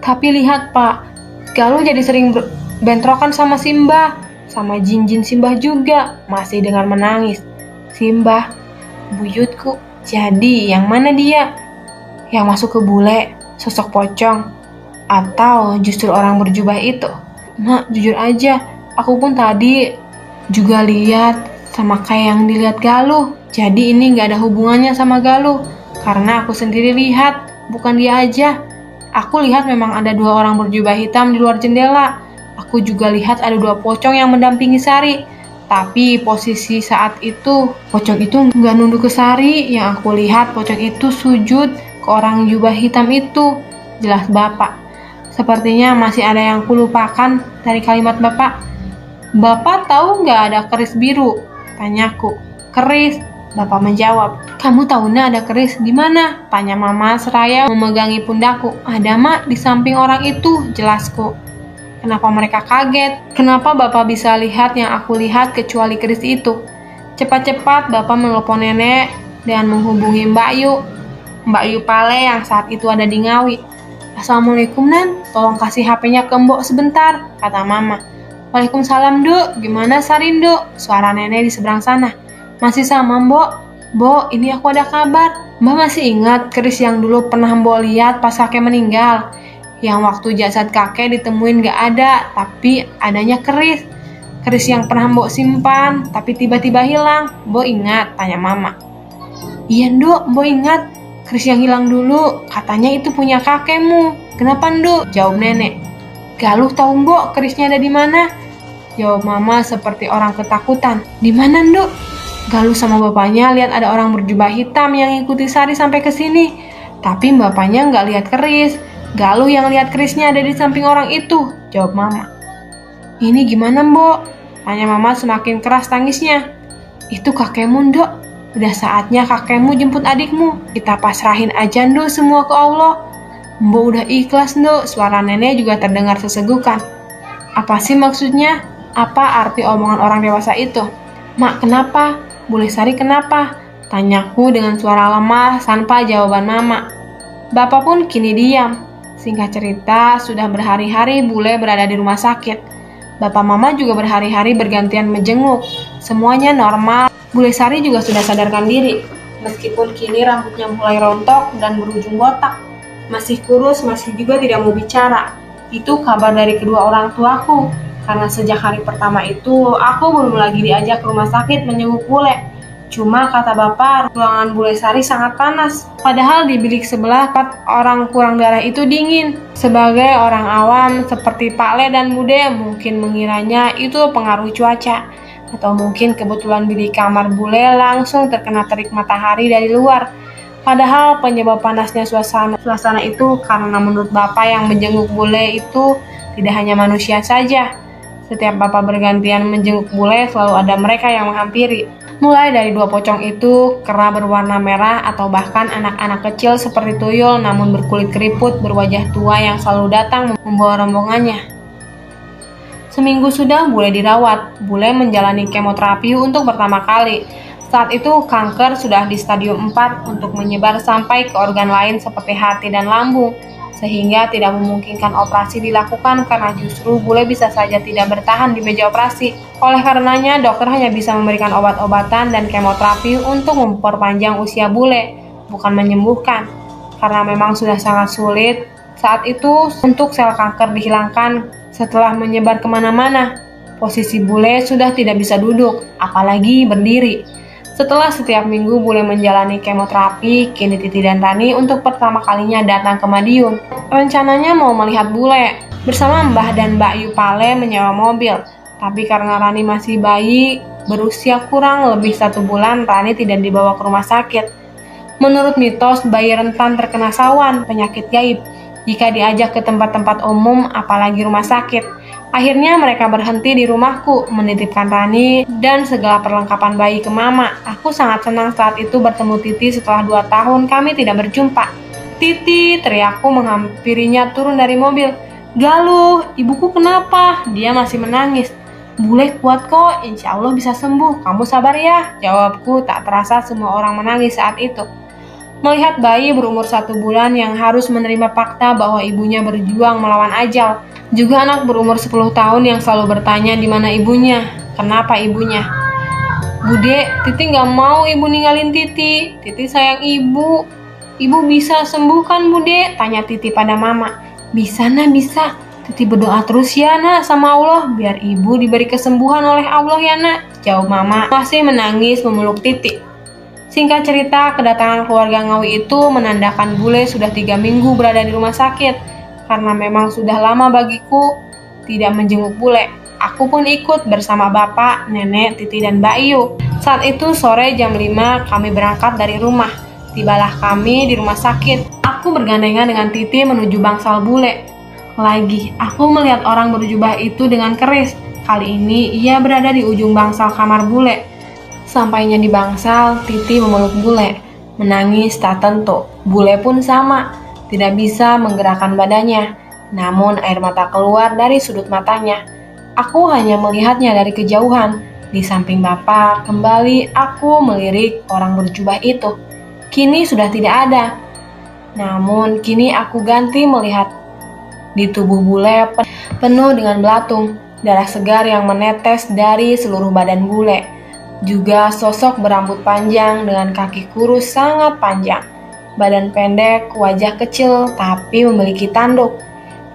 Tapi lihat Pak, Galuh jadi sering bentrokan sama Simbah, sama jin-jin Simbah juga, masih dengan menangis. Simbah, buyutku, jadi yang mana dia? Yang masuk ke bule, sosok pocong, atau justru orang berjubah itu? Mak, jujur aja, aku pun tadi juga lihat sama kayak yang dilihat Galuh. Jadi ini gak ada hubungannya sama Galuh, karena aku sendiri lihat, bukan dia aja. Aku lihat memang ada 2 orang berjubah hitam di luar jendela. Aku juga lihat ada 2 pocong yang mendampingi Sari. Tapi posisi saat itu, pocong itu gak nunduk ke Sari. Yang aku lihat pocong itu sujud ke orang jubah hitam itu. Jelas Bapak. Sepertinya masih ada yang kulupakan dari kalimat Bapak. Bapak tahu gak ada keris biru? Tanyaku. Keris? Bapak menjawab. Kamu tahunya ada keris di mana? Tanya Mama seraya memegangi pundakku. Ada Mak, di samping orang itu, jelasku. Kenapa mereka kaget? Kenapa Bapak bisa lihat yang aku lihat kecuali keris itu? Cepat-cepat Bapak menelpon nenek dan menghubungi Mbak Yu Pale yang saat itu ada di Ngawi. Assalamualaikum Nan, tolong kasih HP-nya ke Mbok sebentar, kata Mama. Waalaikumsalam Duk, gimana Sari Duk? Suara nenek di seberang sana. Masih sama Mbok, ini aku ada kabar. Mbak masih ingat keris yang dulu pernah Mbok lihat pas kakek meninggal? Yang waktu jasad kakek ditemuin gak ada, tapi adanya keris. Keris yang pernah Mbok simpan, tapi tiba-tiba hilang. Mbok ingat? Tanya Mama. Iya, Nduk, Mbok ingat. Keris yang hilang dulu, katanya itu punya kakekmu. Kenapa, Nduk? Jawab Nenek. Galuh tahu Mbok kerisnya ada di mana? Jawab Mama seperti orang ketakutan. Di mana, Nduk? Galuh sama bapaknya lihat ada orang berjubah hitam yang ngikuti Sari sampai ke sini. Tapi bapaknya nggak lihat keris. Galuh yang lihat kerisnya ada di samping orang itu. Jawab Mama. Ini gimana, Mbok? Tanya Mama semakin keras tangisnya. Itu kakekmu, Nduk. Udah saatnya kakekmu jemput adikmu. Kita pasrahin aja, Nduk, semua ke Allah. Mbok udah ikhlas, Nduk. Suara Nenek juga terdengar sesegukan. Apa sih maksudnya? Apa arti omongan orang dewasa itu? Mak, kenapa? Bule Sari kenapa? Tanyaku dengan suara lemah tanpa jawaban Mama. Bapak pun kini diam. Singkat cerita, sudah berhari-hari Bule berada di rumah sakit. Bapak Mama juga berhari-hari bergantian menjenguk. Semuanya normal. Bule Sari juga sudah sadarkan diri. Meskipun kini rambutnya mulai rontok dan berujung botak. Masih kurus, masih juga tidak mau bicara. Itu kabar dari kedua orang tuaku. Karena sejak hari pertama itu, aku belum lagi diajak ke rumah sakit menjenguk Bule. Cuma kata Bapak, ruangan Bule Sari sangat panas. Padahal di bilik sebelah orang kurang darah itu dingin. Sebagai orang awam seperti Pak Le dan Bude mungkin mengiranya itu pengaruh cuaca. Atau mungkin kebetulan bilik kamar Bule langsung terkena terik matahari dari luar. Padahal penyebab panasnya suasana itu karena menurut Bapak yang menjenguk Bule itu tidak hanya manusia saja. Setiap Bapak bergantian menjenguk Bule, selalu ada mereka yang menghampiri. Mulai dari dua pocong itu, kera berwarna merah, atau bahkan anak-anak kecil seperti tuyul namun berkulit keriput, berwajah tua yang selalu datang membawa rombongannya. Seminggu sudah Bule dirawat. Bule menjalani kemoterapi untuk pertama kali. Saat itu kanker sudah di stadium 4 untuk menyebar sampai ke organ lain seperti hati dan lambung. Sehingga tidak memungkinkan operasi dilakukan karena justru Bule bisa saja tidak bertahan di meja operasi. Oleh karenanya, dokter hanya bisa memberikan obat-obatan dan kemoterapi untuk memperpanjang usia Bule, bukan menyembuhkan. Karena memang sudah sangat sulit saat itu untuk sel kanker dihilangkan setelah menyebar kemana-mana. Posisi Bule sudah tidak bisa duduk, apalagi berdiri. Setelah setiap minggu Bule menjalani kemoterapi, kini Titi dan Rani untuk pertama kalinya datang ke Madiun. Rencananya mau melihat Bule. Bersama Mbah dan Mbak Yu Pale menyewa mobil. Tapi karena Rani masih bayi, berusia kurang lebih 1 bulan, Rani tidak dibawa ke rumah sakit. Menurut mitos, bayi rentan terkena sawan, penyakit gaib, jika diajak ke tempat-tempat umum, apalagi rumah sakit. Akhirnya mereka berhenti di rumahku, menitipkan Rani dan segala perlengkapan bayi ke Mama. Aku sangat senang saat itu bertemu Titi setelah 2 tahun kami tidak berjumpa. Titi, teriakku menghampirinya turun dari mobil. Galuh, ibuku kenapa? Dia masih menangis. Bule kuat kok, insya Allah bisa sembuh. Kamu sabar ya, jawabku. Tak terasa semua orang menangis saat itu. Melihat bayi berumur 1 bulan yang harus menerima fakta bahwa ibunya berjuang melawan ajal. Juga anak berumur 10 tahun yang selalu bertanya di mana ibunya, kenapa ibunya. Bude, Titi gak mau ibu ninggalin Titi. Titi sayang ibu. Ibu bisa sembuh kan Bude? Tanya Titi pada Mama. Bisa nah, bisa. Titi berdoa terus ya nak sama Allah, biar ibu diberi kesembuhan oleh Allah ya nak. Jawab Mama masih menangis memeluk Titi. Singkat cerita, kedatangan keluarga Ngawi itu menandakan Bule sudah 3 minggu berada di rumah sakit. Karena memang sudah lama bagiku tidak menjenguk Bule. Aku pun ikut bersama Bapak, Nenek, Titi, dan Mbak Yu. Saat itu sore jam 5 kami berangkat dari rumah. Tibalah kami di rumah sakit. Aku bergandengan dengan Titi menuju bangsal Bule. Lagi, aku melihat orang berjubah itu dengan keris. Kali ini ia berada di ujung bangsal kamar Bule. Sampainya di bangsal, Titi memeluk Bule. Menangis tak tentu. Bule pun sama. Tidak bisa menggerakkan badannya, namun air mata keluar dari sudut matanya. Aku hanya melihatnya dari kejauhan. Di samping Bapak, kembali aku melirik orang berjubah itu. Kini sudah tidak ada. Namun kini aku ganti melihat di tubuh Bule penuh dengan belatung, darah segar yang menetes dari seluruh badan Bule. Juga sosok berambut panjang dengan kaki kurus sangat panjang. Badan pendek, wajah kecil, tapi memiliki tanduk.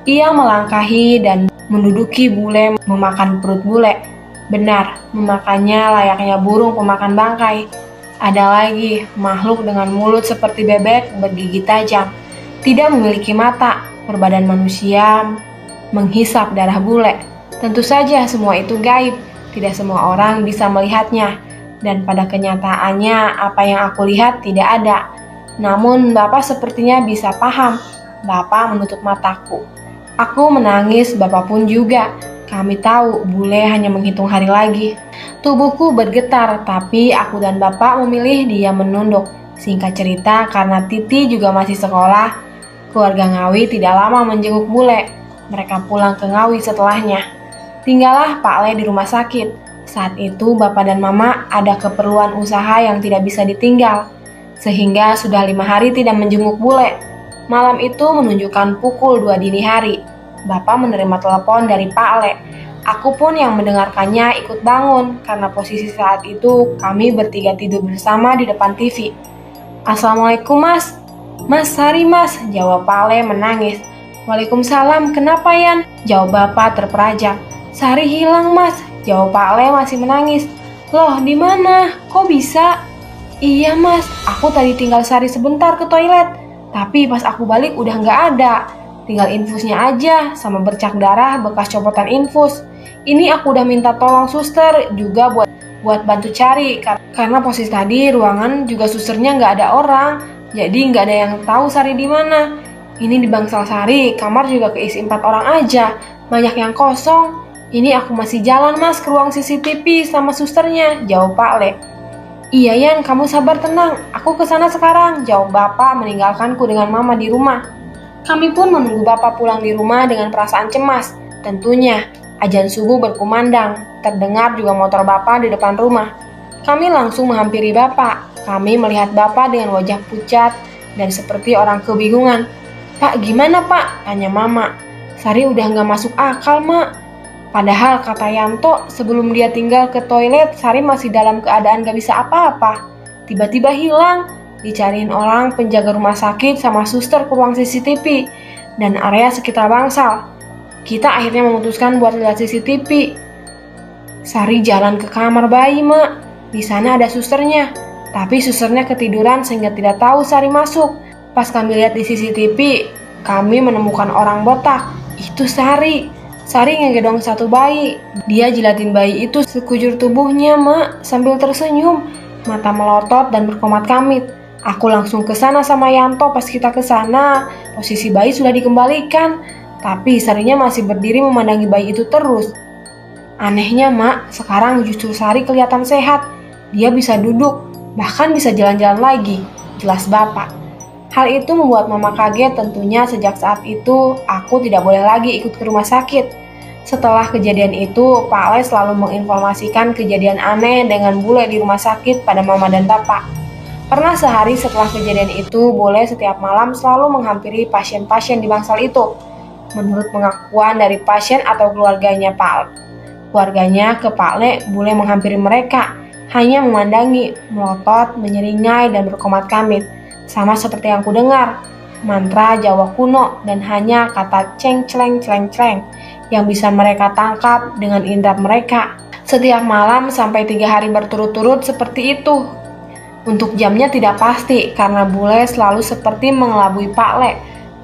Ia melangkahi dan menduduki Bule, memakan perut Bule. Benar, memakannya layaknya burung pemakan bangkai. Ada lagi, makhluk dengan mulut seperti bebek bergigi tajam. Tidak memiliki mata, berbadan manusia, menghisap darah bule. Tentu saja semua itu gaib, tidak semua orang bisa melihatnya. Dan pada kenyataannya apa yang aku lihat tidak ada. Namun Bapak sepertinya bisa paham. Bapak menutup mataku. Aku menangis, Bapak pun juga. Kami tahu bule hanya menghitung hari lagi. Tubuhku bergetar, tapi aku dan Bapak memilih dia menunduk. Singkat cerita, karena Titi juga masih sekolah, keluarga Ngawi tidak lama menjenguk bule. Mereka pulang ke Ngawi setelahnya. Tinggallah Pak Le di rumah sakit. Saat itu Bapak dan Mama ada keperluan usaha yang tidak bisa ditinggal. Sehingga sudah 5 hari tidak menjenguk bule. Malam itu menunjukkan pukul 2 dini hari. Bapak menerima telepon dari Pak Le. Aku pun yang mendengarkannya ikut bangun karena posisi saat itu kami bertiga tidur bersama di depan TV. Assalamualaikum mas. Mas Sari mas, jawab Pak Le menangis. Waalaikumsalam, kenapa Yan? Jawab Bapak terperajak. Sari hilang mas, jawab Pak Le masih menangis. Loh di mana? Kok bisa? Iya mas, aku tadi tinggal Sari sebentar ke toilet. Tapi pas aku balik udah nggak ada. Tinggal infusnya aja sama bercak darah bekas copotan infus. Ini aku udah minta tolong suster juga buat bantu cari karena posisi tadi ruangan juga susternya nggak ada orang. Jadi nggak ada yang tahu Sari di mana. Ini di Bangsal Sari, kamar juga keisi 4 orang aja. Banyak yang kosong. Ini aku masih jalan mas ke ruang CCTV sama susternya, jawab Pak Le. Iya Yan, kamu sabar tenang. Aku kesana sekarang, jawab Bapak meninggalkanku dengan Mama di rumah. Kami pun menunggu Bapak pulang di rumah dengan perasaan cemas. Tentunya, azan subuh berkumandang. Terdengar juga motor Bapak di depan rumah. Kami langsung menghampiri Bapak. Kami melihat Bapak dengan wajah pucat dan seperti orang kebingungan. Pak, gimana Pak? Tanya Mama. Sari udah nggak masuk akal, Mak. Padahal kata Yanto, sebelum dia tinggal ke toilet, Sari masih dalam keadaan gak bisa apa-apa. Tiba-tiba hilang, dicariin orang penjaga rumah sakit sama suster ke ruang CCTV dan area sekitar Bangsal. Kita akhirnya memutuskan buat lihat CCTV. Sari jalan ke kamar bayi, Mak. Di sana ada susternya, tapi susternya ketiduran sehingga tidak tahu Sari masuk. Pas kami lihat di CCTV, kami menemukan orang botak. Itu Sari. Sari ngegedong satu bayi. Dia jilatin bayi itu sekujur tubuhnya, Mak, sambil tersenyum. Mata melotot dan berkomat kamit. Aku langsung ke sana sama Yanto. Pas kita ke sana, posisi bayi sudah dikembalikan. Tapi Sarinya masih berdiri memandangi bayi itu terus. Anehnya, Mak, sekarang justru Sari kelihatan sehat. Dia bisa duduk, bahkan bisa jalan-jalan lagi. Jelas Bapak. Hal itu membuat Mama kaget tentunya sejak saat itu aku tidak boleh lagi ikut ke rumah sakit. Setelah kejadian itu, Pak Le selalu menginformasikan kejadian aneh dengan bule di rumah sakit pada Mama dan Bapak. Pernah sehari setelah kejadian itu, bule setiap malam selalu menghampiri pasien-pasien di Bangsal itu. Menurut pengakuan dari pasien atau keluarganya ke Pak Le, bule menghampiri mereka, hanya memandangi, melotot, menyeringai, dan berkomat kamit. Sama seperti yang ku dengar, mantra Jawa kuno dan hanya kata ceng celeng celeng celeng yang bisa mereka tangkap dengan indera mereka. Setiap malam sampai 3 hari berturut-turut seperti itu. Untuk jamnya tidak pasti karena bule selalu seperti mengelabui Pak Le.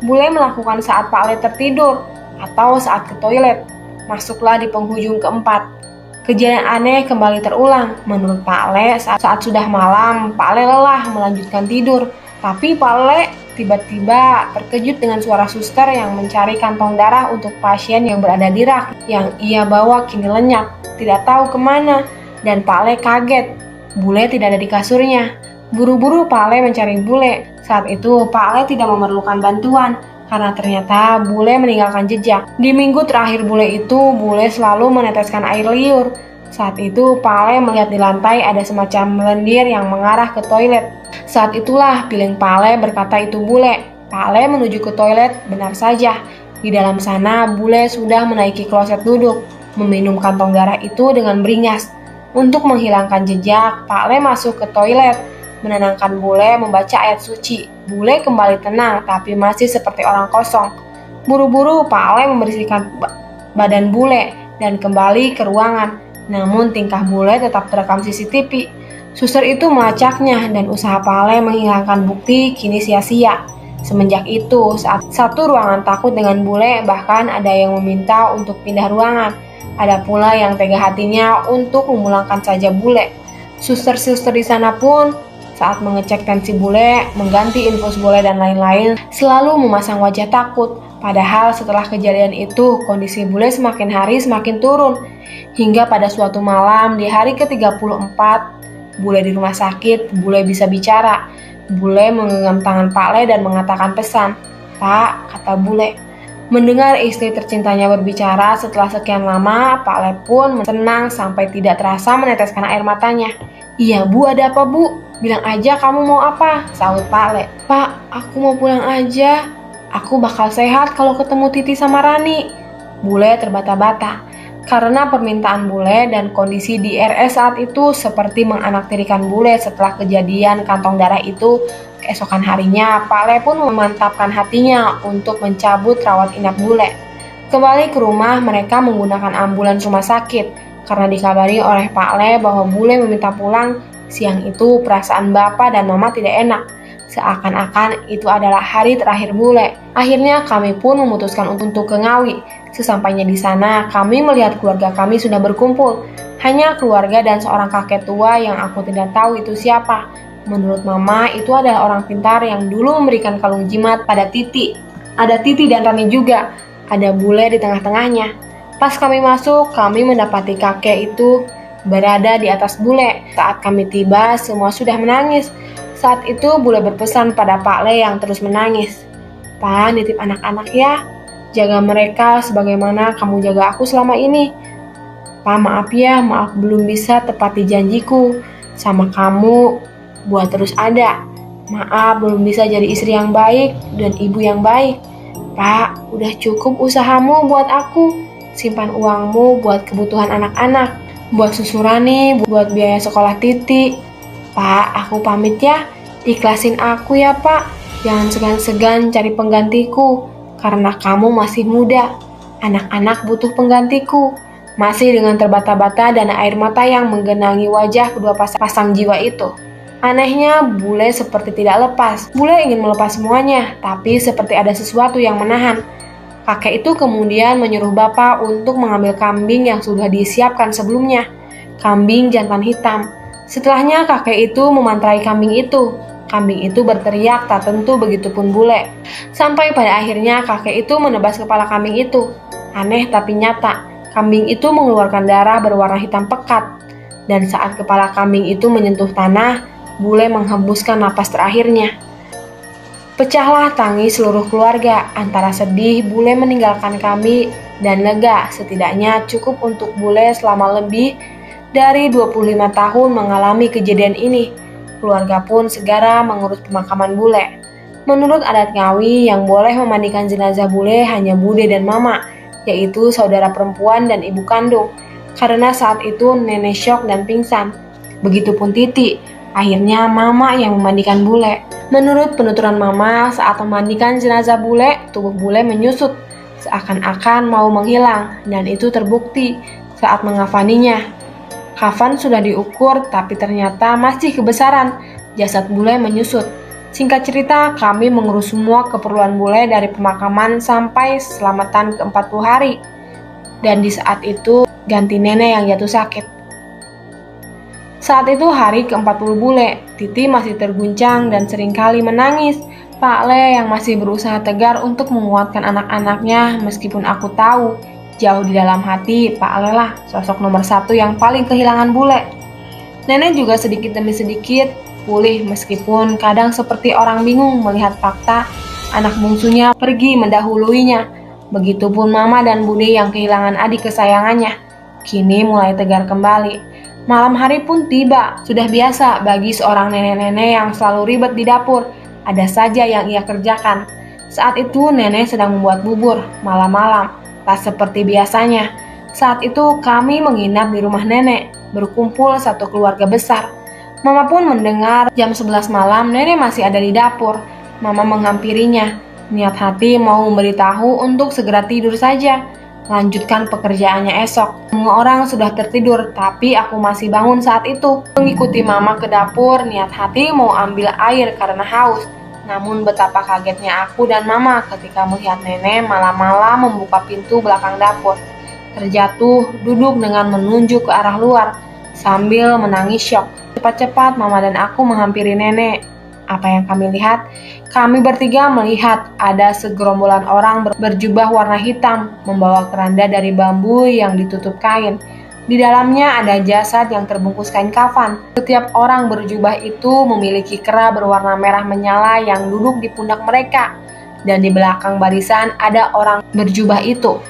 Bule melakukan saat Pak Le tertidur atau saat ke toilet. Masuklah di penghujung keempat. Kejadian aneh kembali terulang. Menurut Pak Le, saat sudah malam, Pak Le lelah melanjutkan tidur. Tapi Pak Le tiba-tiba terkejut dengan suara suster yang mencari kantong darah untuk pasien yang berada di rak. Yang ia bawa kini lenyap, tidak tahu kemana. Dan Pak Le kaget, bule tidak ada di kasurnya. Buru-buru Pak Le mencari bule. Saat itu Pak Le tidak memerlukan bantuan, karena ternyata bule meninggalkan jejak. Di minggu terakhir bule itu, bule selalu meneteskan air liur. Saat itu Pak Le melihat di lantai ada semacam lendir yang mengarah ke toilet. Saat itulah piling Pak Le berkata itu bule. Pak Le menuju ke toilet, benar saja. Di dalam sana bule sudah menaiki kloset duduk, meminum kantong darah itu dengan beringas. Untuk menghilangkan jejak, Pak Le masuk ke toilet, menenangkan bule membaca ayat suci. Bule kembali tenang, tapi masih seperti orang kosong. Buru-buru Pak Le membersihkan badan bule dan kembali ke ruangan. Namun tingkah bule tetap terekam CCTV. Suster itu melacaknya dan usaha Pale menghilangkan bukti kini sia-sia. Semenjak itu, saat satu ruangan takut dengan bule, bahkan ada yang meminta untuk pindah ruangan. Ada pula yang tega hatinya untuk memulangkan saja bule. Suster-suster di sana pun saat mengecek tensi bule, mengganti infus bule dan lain-lain, selalu memasang wajah takut. Padahal setelah kejadian itu, kondisi bule semakin hari semakin turun. Hingga pada suatu malam di hari ke-34, bule di rumah sakit, bule bisa bicara. Bule menggenggam tangan Pak Le dan mengatakan pesan. "Pak," kata bule. Mendengar istri tercintanya berbicara setelah sekian lama, Pak Le pun senang sampai tidak terasa meneteskan air matanya. "Iya Bu, ada apa Bu? Bilang aja kamu mau apa?" sahut Pak Le. "Pak, aku mau pulang aja. Aku bakal sehat kalau ketemu Titi sama Rani." Bule terbata-bata. Karena permintaan bule dan kondisi di RS saat itu seperti menganaktirikan bule setelah kejadian kantong darah itu, keesokan harinya Pak Le pun memantapkan hatinya untuk mencabut rawat inap bule. Kembali ke rumah, mereka menggunakan ambulans rumah sakit karena dikabari oleh Pak Le bahwa bule meminta pulang. Siang itu perasaan bapak dan mama tidak enak. Seakan-akan itu adalah hari terakhir bule. Akhirnya kami pun memutuskan untuk ke Ngawi. Sesampainya di sana, kami melihat keluarga kami sudah berkumpul. Hanya keluarga dan seorang kakek tua yang aku tidak tahu itu siapa. Menurut mama, itu adalah orang pintar yang dulu memberikan kalung jimat pada Titi. Ada Titi dan Rani juga. Ada bule di tengah-tengahnya. Pas kami masuk, kami mendapati kakek itu berada di atas bule. Saat kami tiba, semua sudah menangis. Saat itu bule berpesan pada Pak Le yang terus menangis. "Pak, nitip anak-anak ya. Jaga mereka sebagaimana kamu jaga aku selama ini. Pak, maaf ya, maaf belum bisa tepati janjiku sama kamu buat terus ada. Maaf belum bisa jadi istri yang baik dan ibu yang baik. Pak, udah cukup usahamu buat aku. Simpan uangmu buat kebutuhan anak-anak, buat susu Rani, buat biaya sekolah Titi. Pak, aku pamit ya. Ikhlasin aku ya, Pak. Jangan segan-segan cari penggantiku. Karena kamu masih muda, anak-anak butuh penggantiku." Masih dengan terbata-bata dan air mata yang menggenangi wajah kedua pasang jiwa itu. Anehnya, bule seperti tidak lepas. Bule ingin melepas semuanya, tapi seperti ada sesuatu yang menahan. Kakek itu kemudian menyuruh bapak untuk mengambil kambing yang sudah disiapkan sebelumnya. Kambing jantan hitam. Setelahnya kakek itu memantrai kambing itu. Kambing itu berteriak tak tentu, begitupun bule. Sampai pada akhirnya kakek itu menebas kepala kambing itu. Aneh tapi nyata, kambing itu mengeluarkan darah berwarna hitam pekat. Dan saat kepala kambing itu menyentuh tanah, bule menghembuskan napas terakhirnya. Pecahlah tangis seluruh keluarga. Antara sedih bule meninggalkan kami dan lega, setidaknya cukup untuk bule selama lebih dari 25 tahun mengalami kejadian ini. Keluarga pun segera mengurus pemakaman bule. Menurut adat Ngawi, yang boleh memandikan jenazah bule hanya bude dan mama, yaitu saudara perempuan dan ibu kandung. Karena saat itu nenek syok dan pingsan. Begitupun Titi. Akhirnya mama yang memandikan bule. Menurut penuturan mama, saat memandikan jenazah bule, tubuh bule menyusut, seakan-akan mau menghilang, dan itu terbukti saat mengafaninya. Kafan sudah diukur, tapi ternyata masih kebesaran. Jasad bule menyusut. Singkat cerita, kami mengurus semua keperluan bule dari pemakaman sampai selamatan ke 40 hari. Dan di saat itu, ganti nenek yang jatuh sakit. Saat itu hari ke-40 bule, Titi masih terguncang dan seringkali menangis. Pak Le yang masih berusaha tegar untuk menguatkan anak-anaknya, meskipun aku tahu jauh di dalam hati, Pak Le lah sosok nomor 1 yang paling kehilangan bule. Nenek juga sedikit demi sedikit pulih, meskipun kadang seperti orang bingung melihat fakta anak bungsunya pergi mendahuluinya. Begitupun mama dan bude yang kehilangan adik kesayangannya. Kini mulai tegar kembali. Malam hari pun tiba. Sudah biasa bagi seorang nenek-nenek yang selalu ribet di dapur. Ada saja yang ia kerjakan. Saat itu nenek sedang membuat bubur malam-malam. Tak seperti biasanya. Saat itu kami menginap di rumah nenek, berkumpul satu keluarga besar. Mama pun mendengar jam 11 malam nenek masih ada di dapur. Mama menghampirinya, niat hati mau memberitahu untuk segera tidur saja. lanjutkan pekerjaannya esok. Semua orang sudah tertidur, tapi aku masih bangun saat itu. Mengikuti mama ke dapur, niat hati mau ambil air karena haus. Namun betapa kagetnya aku dan mama ketika melihat nenek malam-malam membuka pintu belakang dapur. Terjatuh, duduk dengan menunjuk ke arah luar, sambil menangis syok. Cepat-cepat mama dan aku menghampiri nenek. Apa yang kami lihat? Kami bertiga melihat ada segerombolan orang berjubah warna hitam membawa keranda dari bambu yang ditutup kain. Di dalamnya ada jasad yang terbungkus kain kafan. Setiap orang berjubah itu memiliki kera berwarna merah menyala yang duduk di pundak mereka. Dan di belakang barisan ada orang berjubah itu.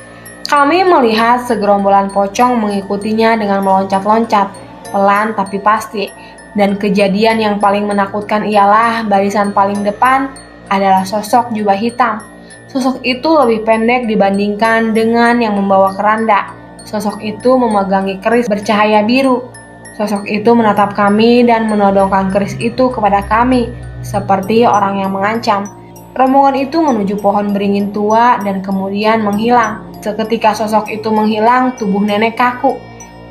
Kami melihat segerombolan pocong mengikutinya dengan meloncat-loncat, pelan tapi pasti. Dan kejadian yang paling menakutkan ialah barisan paling depan adalah sosok jubah hitam. Sosok itu lebih pendek dibandingkan dengan yang membawa keranda. Sosok itu memegangi keris bercahaya biru. Sosok itu menatap kami dan menodongkan keris itu kepada kami, seperti orang yang mengancam. Rombongan itu menuju pohon beringin tua dan kemudian menghilang. Seketika sosok itu menghilang, tubuh nenek kaku.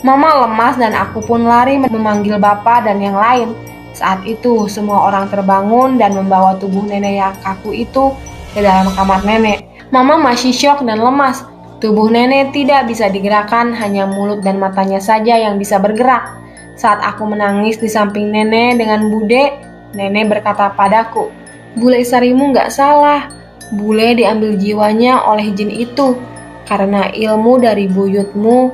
Mama lemas dan aku pun lari memanggil bapak dan yang lain. Saat itu semua orang terbangun dan membawa tubuh nenek yang kaku itu ke dalam kamar nenek. Mama masih syok dan lemas. Tubuh nenek tidak bisa digerakkan, hanya mulut dan matanya saja yang bisa bergerak. Saat aku menangis di samping nenek dengan bude, nenek berkata padaku, "Bule Sarimu nggak salah. Bule diambil jiwanya oleh jin itu. Karena ilmu dari buyutmu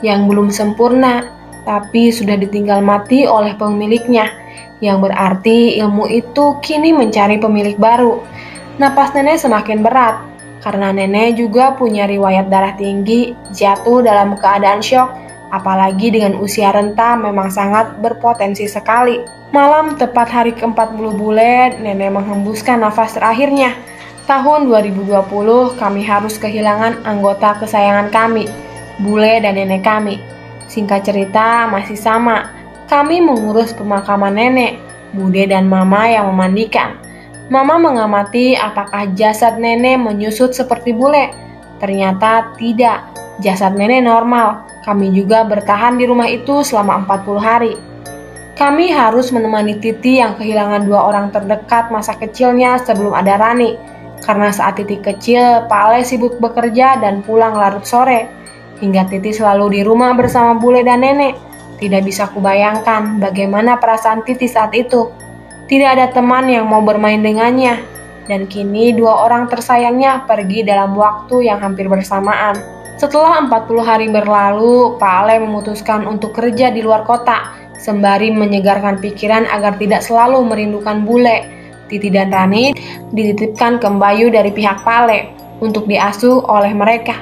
yang belum sempurna, tapi sudah ditinggal mati oleh pemiliknya, yang berarti ilmu itu kini mencari pemilik baru." Napas nenek semakin berat, karena nenek juga punya riwayat darah tinggi, jatuh dalam keadaan syok, apalagi dengan usia renta memang sangat berpotensi sekali. Malam tepat hari ke-40 bule, nenek menghembuskan nafas terakhirnya. Tahun 2020, kami harus kehilangan anggota kesayangan kami, bule dan nenek kami. Singkat cerita, masih sama. Kami mengurus pemakaman nenek, bude dan mama yang memandikan. Mama mengamati apakah jasad nenek menyusut seperti bule. Ternyata tidak, jasad nenek normal. Kami juga bertahan di rumah itu selama 40 hari. Kami harus menemani Titi yang kehilangan 2 orang terdekat masa kecilnya sebelum ada Rani. Karena saat Titi kecil, Pak Ale sibuk bekerja dan pulang larut sore. Hingga Titi selalu di rumah bersama bule dan nenek. Tidak bisa kubayangkan bagaimana perasaan Titi saat itu. Tidak ada teman yang mau bermain dengannya. Dan kini 2 orang tersayangnya pergi dalam waktu yang hampir bersamaan. Setelah 40 hari berlalu, Pak Ale memutuskan untuk kerja di luar kota, sembari menyegarkan pikiran agar tidak selalu merindukan bule. Titi dan Rani dititipkan ke Mbayu dari pihak Pak Ale untuk diasuh oleh mereka.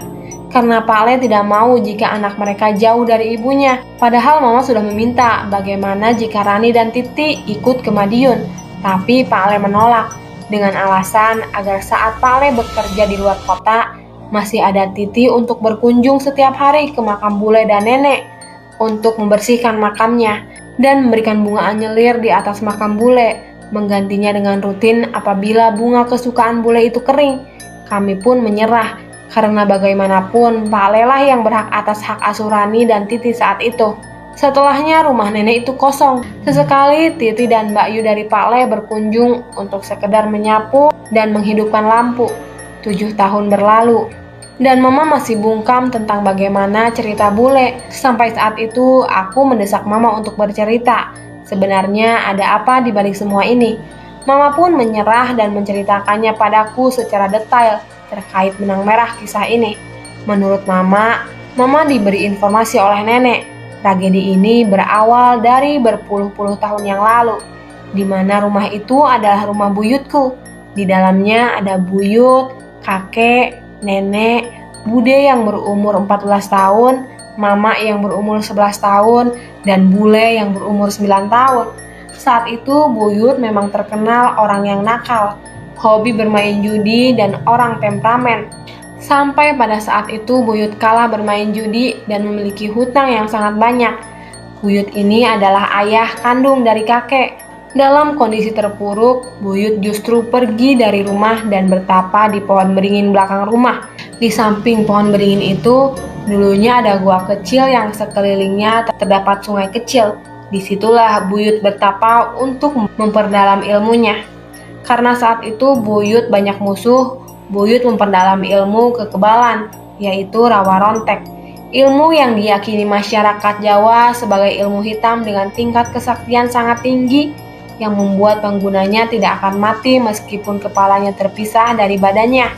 Karena Pak Ale tidak mau jika anak mereka jauh dari ibunya. Padahal Mama sudah meminta bagaimana jika Rani dan Titi ikut ke Madiun. Tapi Pak Ale menolak dengan alasan agar saat Pak Ale bekerja di luar kota, masih ada Titi untuk berkunjung setiap hari ke makam bule dan nenek untuk membersihkan makamnya dan memberikan bunga anyelir di atas makam bule, menggantinya dengan rutin apabila bunga kesukaan bule itu kering. Kami pun menyerah, karena bagaimanapun Pak Ale lah yang berhak atas hak asuh Rani dan Titi saat itu. Setelahnya rumah nenek itu kosong. Sesekali Titi dan Mbak Yu dari Pak Ale berkunjung untuk sekedar menyapu dan menghidupkan lampu. 7 tahun berlalu, dan Mama masih bungkam tentang bagaimana cerita bule. Sampai saat itu aku mendesak Mama untuk bercerita. Sebenarnya ada apa di balik semua ini? Mama pun menyerah dan menceritakannya padaku secara detail terkait benang merah kisah ini. Menurut Mama diberi informasi oleh nenek. Tragedi ini berawal dari berpuluh-puluh tahun yang lalu, di mana rumah itu adalah rumah buyutku. Di dalamnya ada buyut, kakek, nenek, bude yang berumur 14 tahun, Mama yang berumur 11 tahun, dan bule yang berumur 9 tahun. Saat itu buyut memang terkenal orang yang nakal, hobi bermain judi, dan orang temperamen. Sampai pada saat itu buyut kalah bermain judi dan memiliki hutang yang sangat banyak. Buyut ini adalah ayah kandung dari kakek. Dalam kondisi terpuruk, Buyut justru pergi dari rumah dan bertapa di pohon beringin belakang rumah. Di samping pohon beringin itu, dulunya ada gua kecil yang sekelilingnya terdapat sungai kecil. Disitulah Buyut bertapa untuk memperdalam ilmunya. Karena saat itu Buyut banyak musuh, Buyut memperdalam ilmu kekebalan, yaitu rawa rontek. Ilmu yang diyakini masyarakat Jawa sebagai ilmu hitam dengan tingkat kesaktian sangat tinggi yang membuat penggunanya tidak akan mati meskipun kepalanya terpisah dari badannya,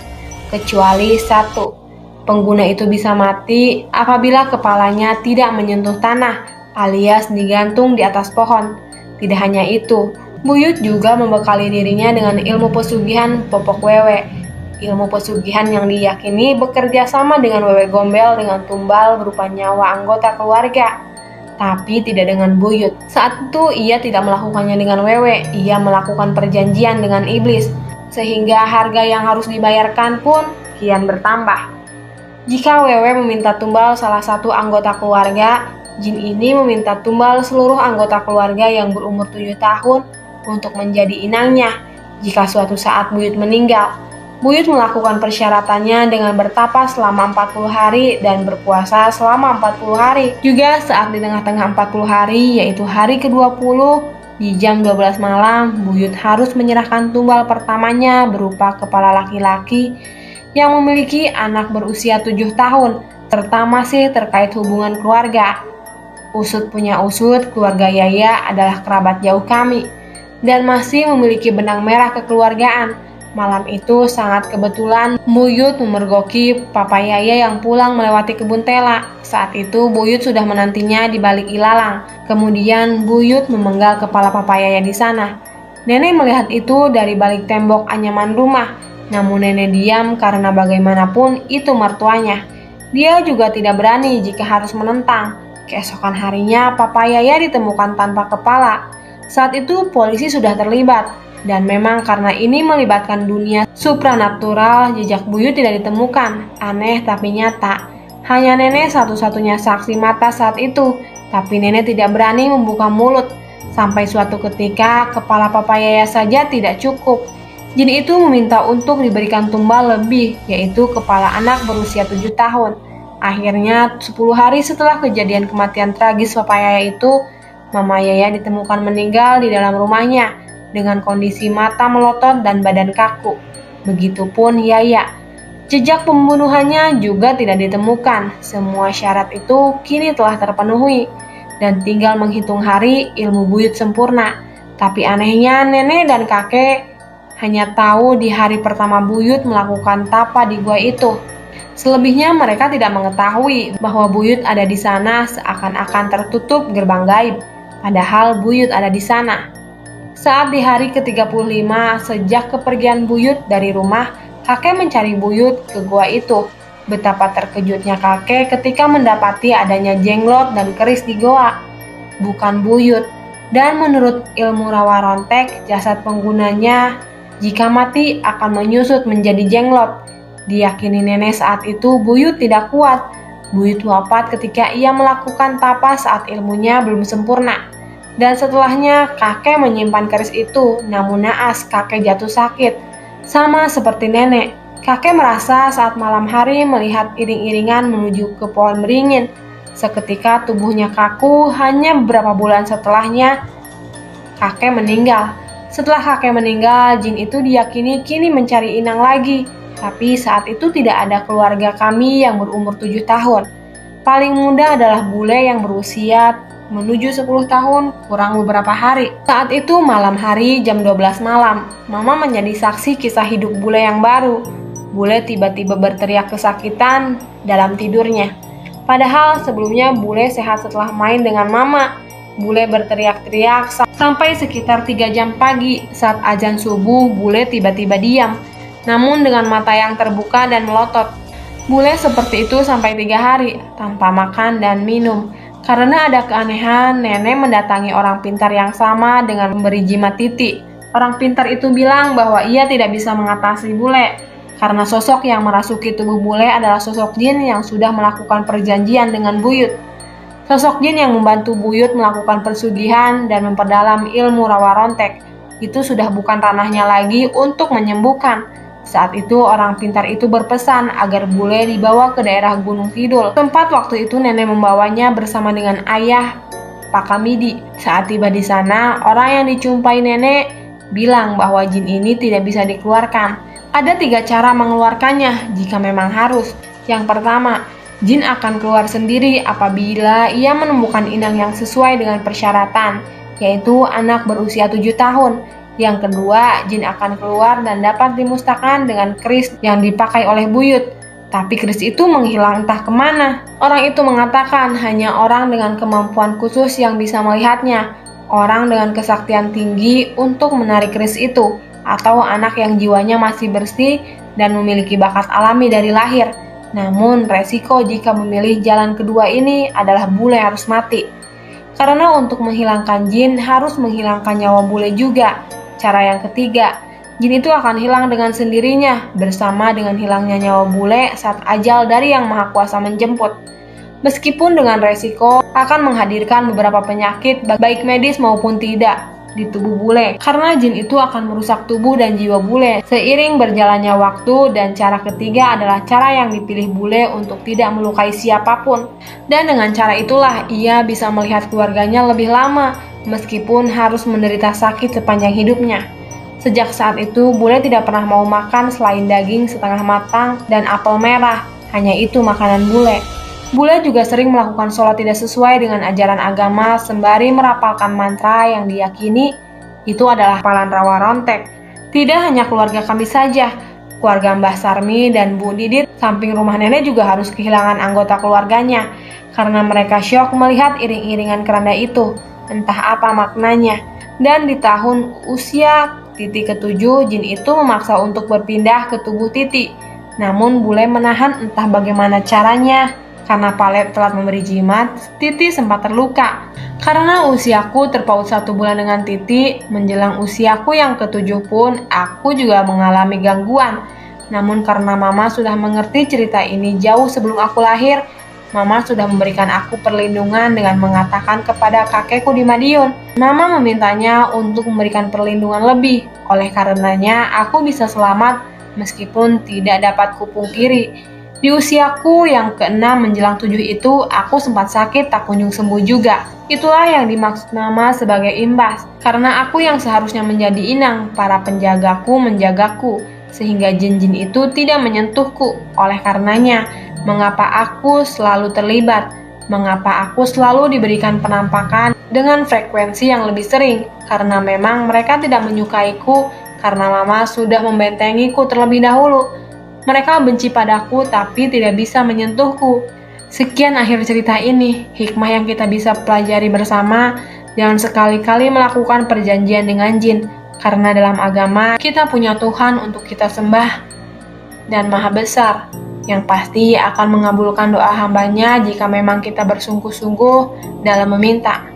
kecuali satu. Pengguna itu bisa mati apabila kepalanya tidak menyentuh tanah alias digantung di atas pohon. Tidak hanya itu, Buyut juga membekali dirinya dengan ilmu pesugihan Popok Wewe. Ilmu pesugihan yang diyakini bekerja sama dengan Wewe Gombel dengan tumbal berupa nyawa anggota keluarga, tapi tidak dengan Buyut. Saat itu ia tidak melakukannya dengan Wewe, ia melakukan perjanjian dengan iblis, sehingga harga yang harus dibayarkan pun kian bertambah. Jika Wewe meminta tumbal salah satu anggota keluarga, jin ini meminta tumbal seluruh anggota keluarga yang berumur 7 tahun untuk menjadi inangnya. Jika suatu saat Buyut meninggal, Buyut melakukan persyaratannya dengan bertapa selama 40 hari dan berpuasa selama 40 hari. Juga saat di tengah-tengah 40 hari, yaitu hari ke-20, di jam 12 malam, Buyut harus menyerahkan tumbal pertamanya berupa kepala laki-laki yang memiliki anak berusia 7 tahun, serta masih terkait hubungan keluarga. Usut punya usut, keluarga Yaya adalah kerabat jauh kami, dan masih memiliki benang merah kekeluargaan. Malam itu sangat kebetulan Buyut memergoki Papa Yaya yang pulang melewati kebun tela. Saat itu Buyut sudah menantinya di balik ilalang. Kemudian Buyut memenggal kepala Papa Yaya di sana. Nenek melihat itu dari balik tembok anyaman rumah. Namun nenek diam karena bagaimanapun itu mertuanya. Dia juga tidak berani jika harus menentang. Keesokan harinya Papa Yaya ditemukan tanpa kepala. Saat itu polisi sudah terlibat. Dan memang karena ini melibatkan dunia supranatural, jejak Buyut tidak ditemukan. Aneh tapi nyata. Hanya nenek satu-satunya saksi mata saat itu, tapi nenek tidak berani membuka mulut. Sampai suatu ketika, kepala Papa Yaya saja tidak cukup. Jin itu meminta untuk diberikan tumbal lebih, yaitu kepala anak berusia 7 tahun. Akhirnya, 10 hari setelah kejadian kematian tragis Papa Yaya itu, Mama Yaya ditemukan meninggal di dalam rumahnya dengan kondisi mata melotot dan badan kaku. Begitupun Yaya. Jejak pembunuhannya juga tidak ditemukan. Semua syarat itu kini telah terpenuhi dan tinggal menghitung hari ilmu Buyut sempurna. Tapi anehnya nenek dan kakek hanya tahu di hari pertama Buyut melakukan tapa di gua itu. Selebihnya mereka tidak mengetahui bahwa Buyut ada di sana, seakan-akan tertutup gerbang gaib. Padahal Buyut ada di sana. Saat di hari ke-35 sejak kepergian Buyut dari rumah, kakek mencari Buyut ke gua itu. Betapa terkejutnya kakek ketika mendapati adanya jenglot dan keris di goa, bukan Buyut. Dan menurut ilmu rawa rontek, jasad penggunanya jika mati akan menyusut menjadi jenglot. Diyakini nenek saat itu Buyut tidak kuat. Buyut wafat ketika ia melakukan tapa saat ilmunya belum sempurna. Dan setelahnya kakek menyimpan keris itu, namun naas kakek jatuh sakit. Sama seperti nenek, kakek merasa saat malam hari melihat iring-iringan menuju ke pohon beringin. Seketika tubuhnya kaku, hanya beberapa bulan setelahnya kakek meninggal. Setelah kakek meninggal, jin itu diyakini kini mencari inang lagi. Tapi saat itu tidak ada keluarga kami yang berumur 7 tahun. Paling muda adalah bule yang berusia menuju 10 tahun kurang beberapa hari. Saat itu malam hari jam 12 malam, Mama menjadi saksi kisah hidup bule yang baru. Bule tiba-tiba berteriak kesakitan dalam tidurnya. Padahal sebelumnya bule sehat setelah main dengan Mama. Bule berteriak-teriak sampai sekitar 3 jam pagi. Saat azan subuh, bule tiba-tiba diam, namun dengan mata yang terbuka dan melotot. Bule seperti itu sampai 3 hari, tanpa makan dan minum. Karena ada keanehan, nenek mendatangi orang pintar yang sama dengan memberi jimat titik. Orang pintar itu bilang bahwa ia tidak bisa mengatasi bule, karena sosok yang merasuki tubuh bule adalah sosok jin yang sudah melakukan perjanjian dengan Buyut. Sosok jin yang membantu buyut melakukan persugihan dan memperdalam ilmu rawa rontek itu sudah bukan ranahnya lagi untuk menyembuhkan. Saat itu orang pintar itu berpesan agar bule dibawa ke daerah Gunung Kidul. Tempat waktu itu nenek membawanya bersama dengan ayah Pak Kamidi. Saat tiba di sana, orang yang dijumpai nenek bilang bahwa jin ini tidak bisa dikeluarkan. Ada 3 cara mengeluarkannya jika memang harus. Yang pertama, jin akan keluar sendiri apabila ia menemukan inang yang sesuai dengan persyaratan, yaitu anak berusia 7 tahun. Yang kedua, jin akan keluar dan dapat dimusnahkan dengan keris yang dipakai oleh buyut. Tapi keris itu menghilang entah kemana. Orang itu mengatakan hanya orang dengan kemampuan khusus yang bisa melihatnya. Orang dengan kesaktian tinggi untuk menarik keris itu, atau anak yang jiwanya masih bersih dan memiliki bakat alami dari lahir. Namun resiko jika memilih jalan kedua ini adalah bule harus mati. Karena untuk menghilangkan jin harus menghilangkan nyawa bule juga. Cara yang ketiga, jin itu akan hilang dengan sendirinya bersama dengan hilangnya nyawa bule saat ajal dari Yang Maha Kuasa menjemput. Meskipun dengan resiko akan menghadirkan beberapa penyakit baik medis maupun tidak di tubuh bule, karena jin itu akan merusak tubuh dan jiwa bule seiring berjalannya waktu. Dan cara ketiga adalah cara yang dipilih bule untuk tidak melukai siapapun, dan dengan cara itulah ia bisa melihat keluarganya lebih lama meskipun harus menderita sakit sepanjang hidupnya. Sejak saat itu bule tidak pernah mau makan selain daging setengah matang dan apel merah. Hanya itu makanan bule. Bule juga sering melakukan sholat tidak sesuai dengan ajaran agama sembari merapalkan mantra yang diyakini itu adalah hafalan rawa rontek. Tidak hanya keluarga kami saja, keluarga Mbah Sarmi dan Bu Didit samping rumah nenek juga harus kehilangan anggota keluarganya karena mereka syok melihat iring-iringan keranda itu. Entah apa maknanya. Dan di tahun usia Titi ke-7, jin itu memaksa untuk berpindah ke tubuh Titi. Namun bule menahan entah bagaimana caranya. Karena Palet telah memberi jimat, Titi sempat terluka. Karena usiaku terpaut 1 bulan dengan Titi, menjelang usiaku yang ke-7 pun, aku juga mengalami gangguan. Namun karena Mama sudah mengerti cerita ini jauh sebelum aku lahir, Mama sudah memberikan aku perlindungan dengan mengatakan kepada kakekku di Madiun. Mama memintanya untuk memberikan perlindungan lebih. Oleh karenanya, aku bisa selamat meskipun tidak dapat kupungkiri. Di usiaku yang ke-6 menjelang 7 itu, aku sempat sakit tak kunjung sembuh juga. Itulah yang dimaksud Mama sebagai imbas. Karena aku yang seharusnya menjadi inang, para penjagaku menjagaku, sehingga jin-jin itu tidak menyentuhku. Oleh karenanya, mengapa aku selalu terlibat? Mengapa aku selalu diberikan penampakan dengan frekuensi yang lebih sering? Karena memang mereka tidak menyukaiku, karena Mama sudah membentengiku terlebih dahulu. Mereka benci padaku tapi tidak bisa menyentuhku. Sekian akhir cerita ini. Hikmah yang kita bisa pelajari bersama, jangan sekali-kali melakukan perjanjian dengan jin. Karena dalam agama, kita punya Tuhan untuk kita sembah dan Maha Besar, yang pasti akan mengabulkan doa hambanya jika memang kita bersungguh-sungguh dalam meminta.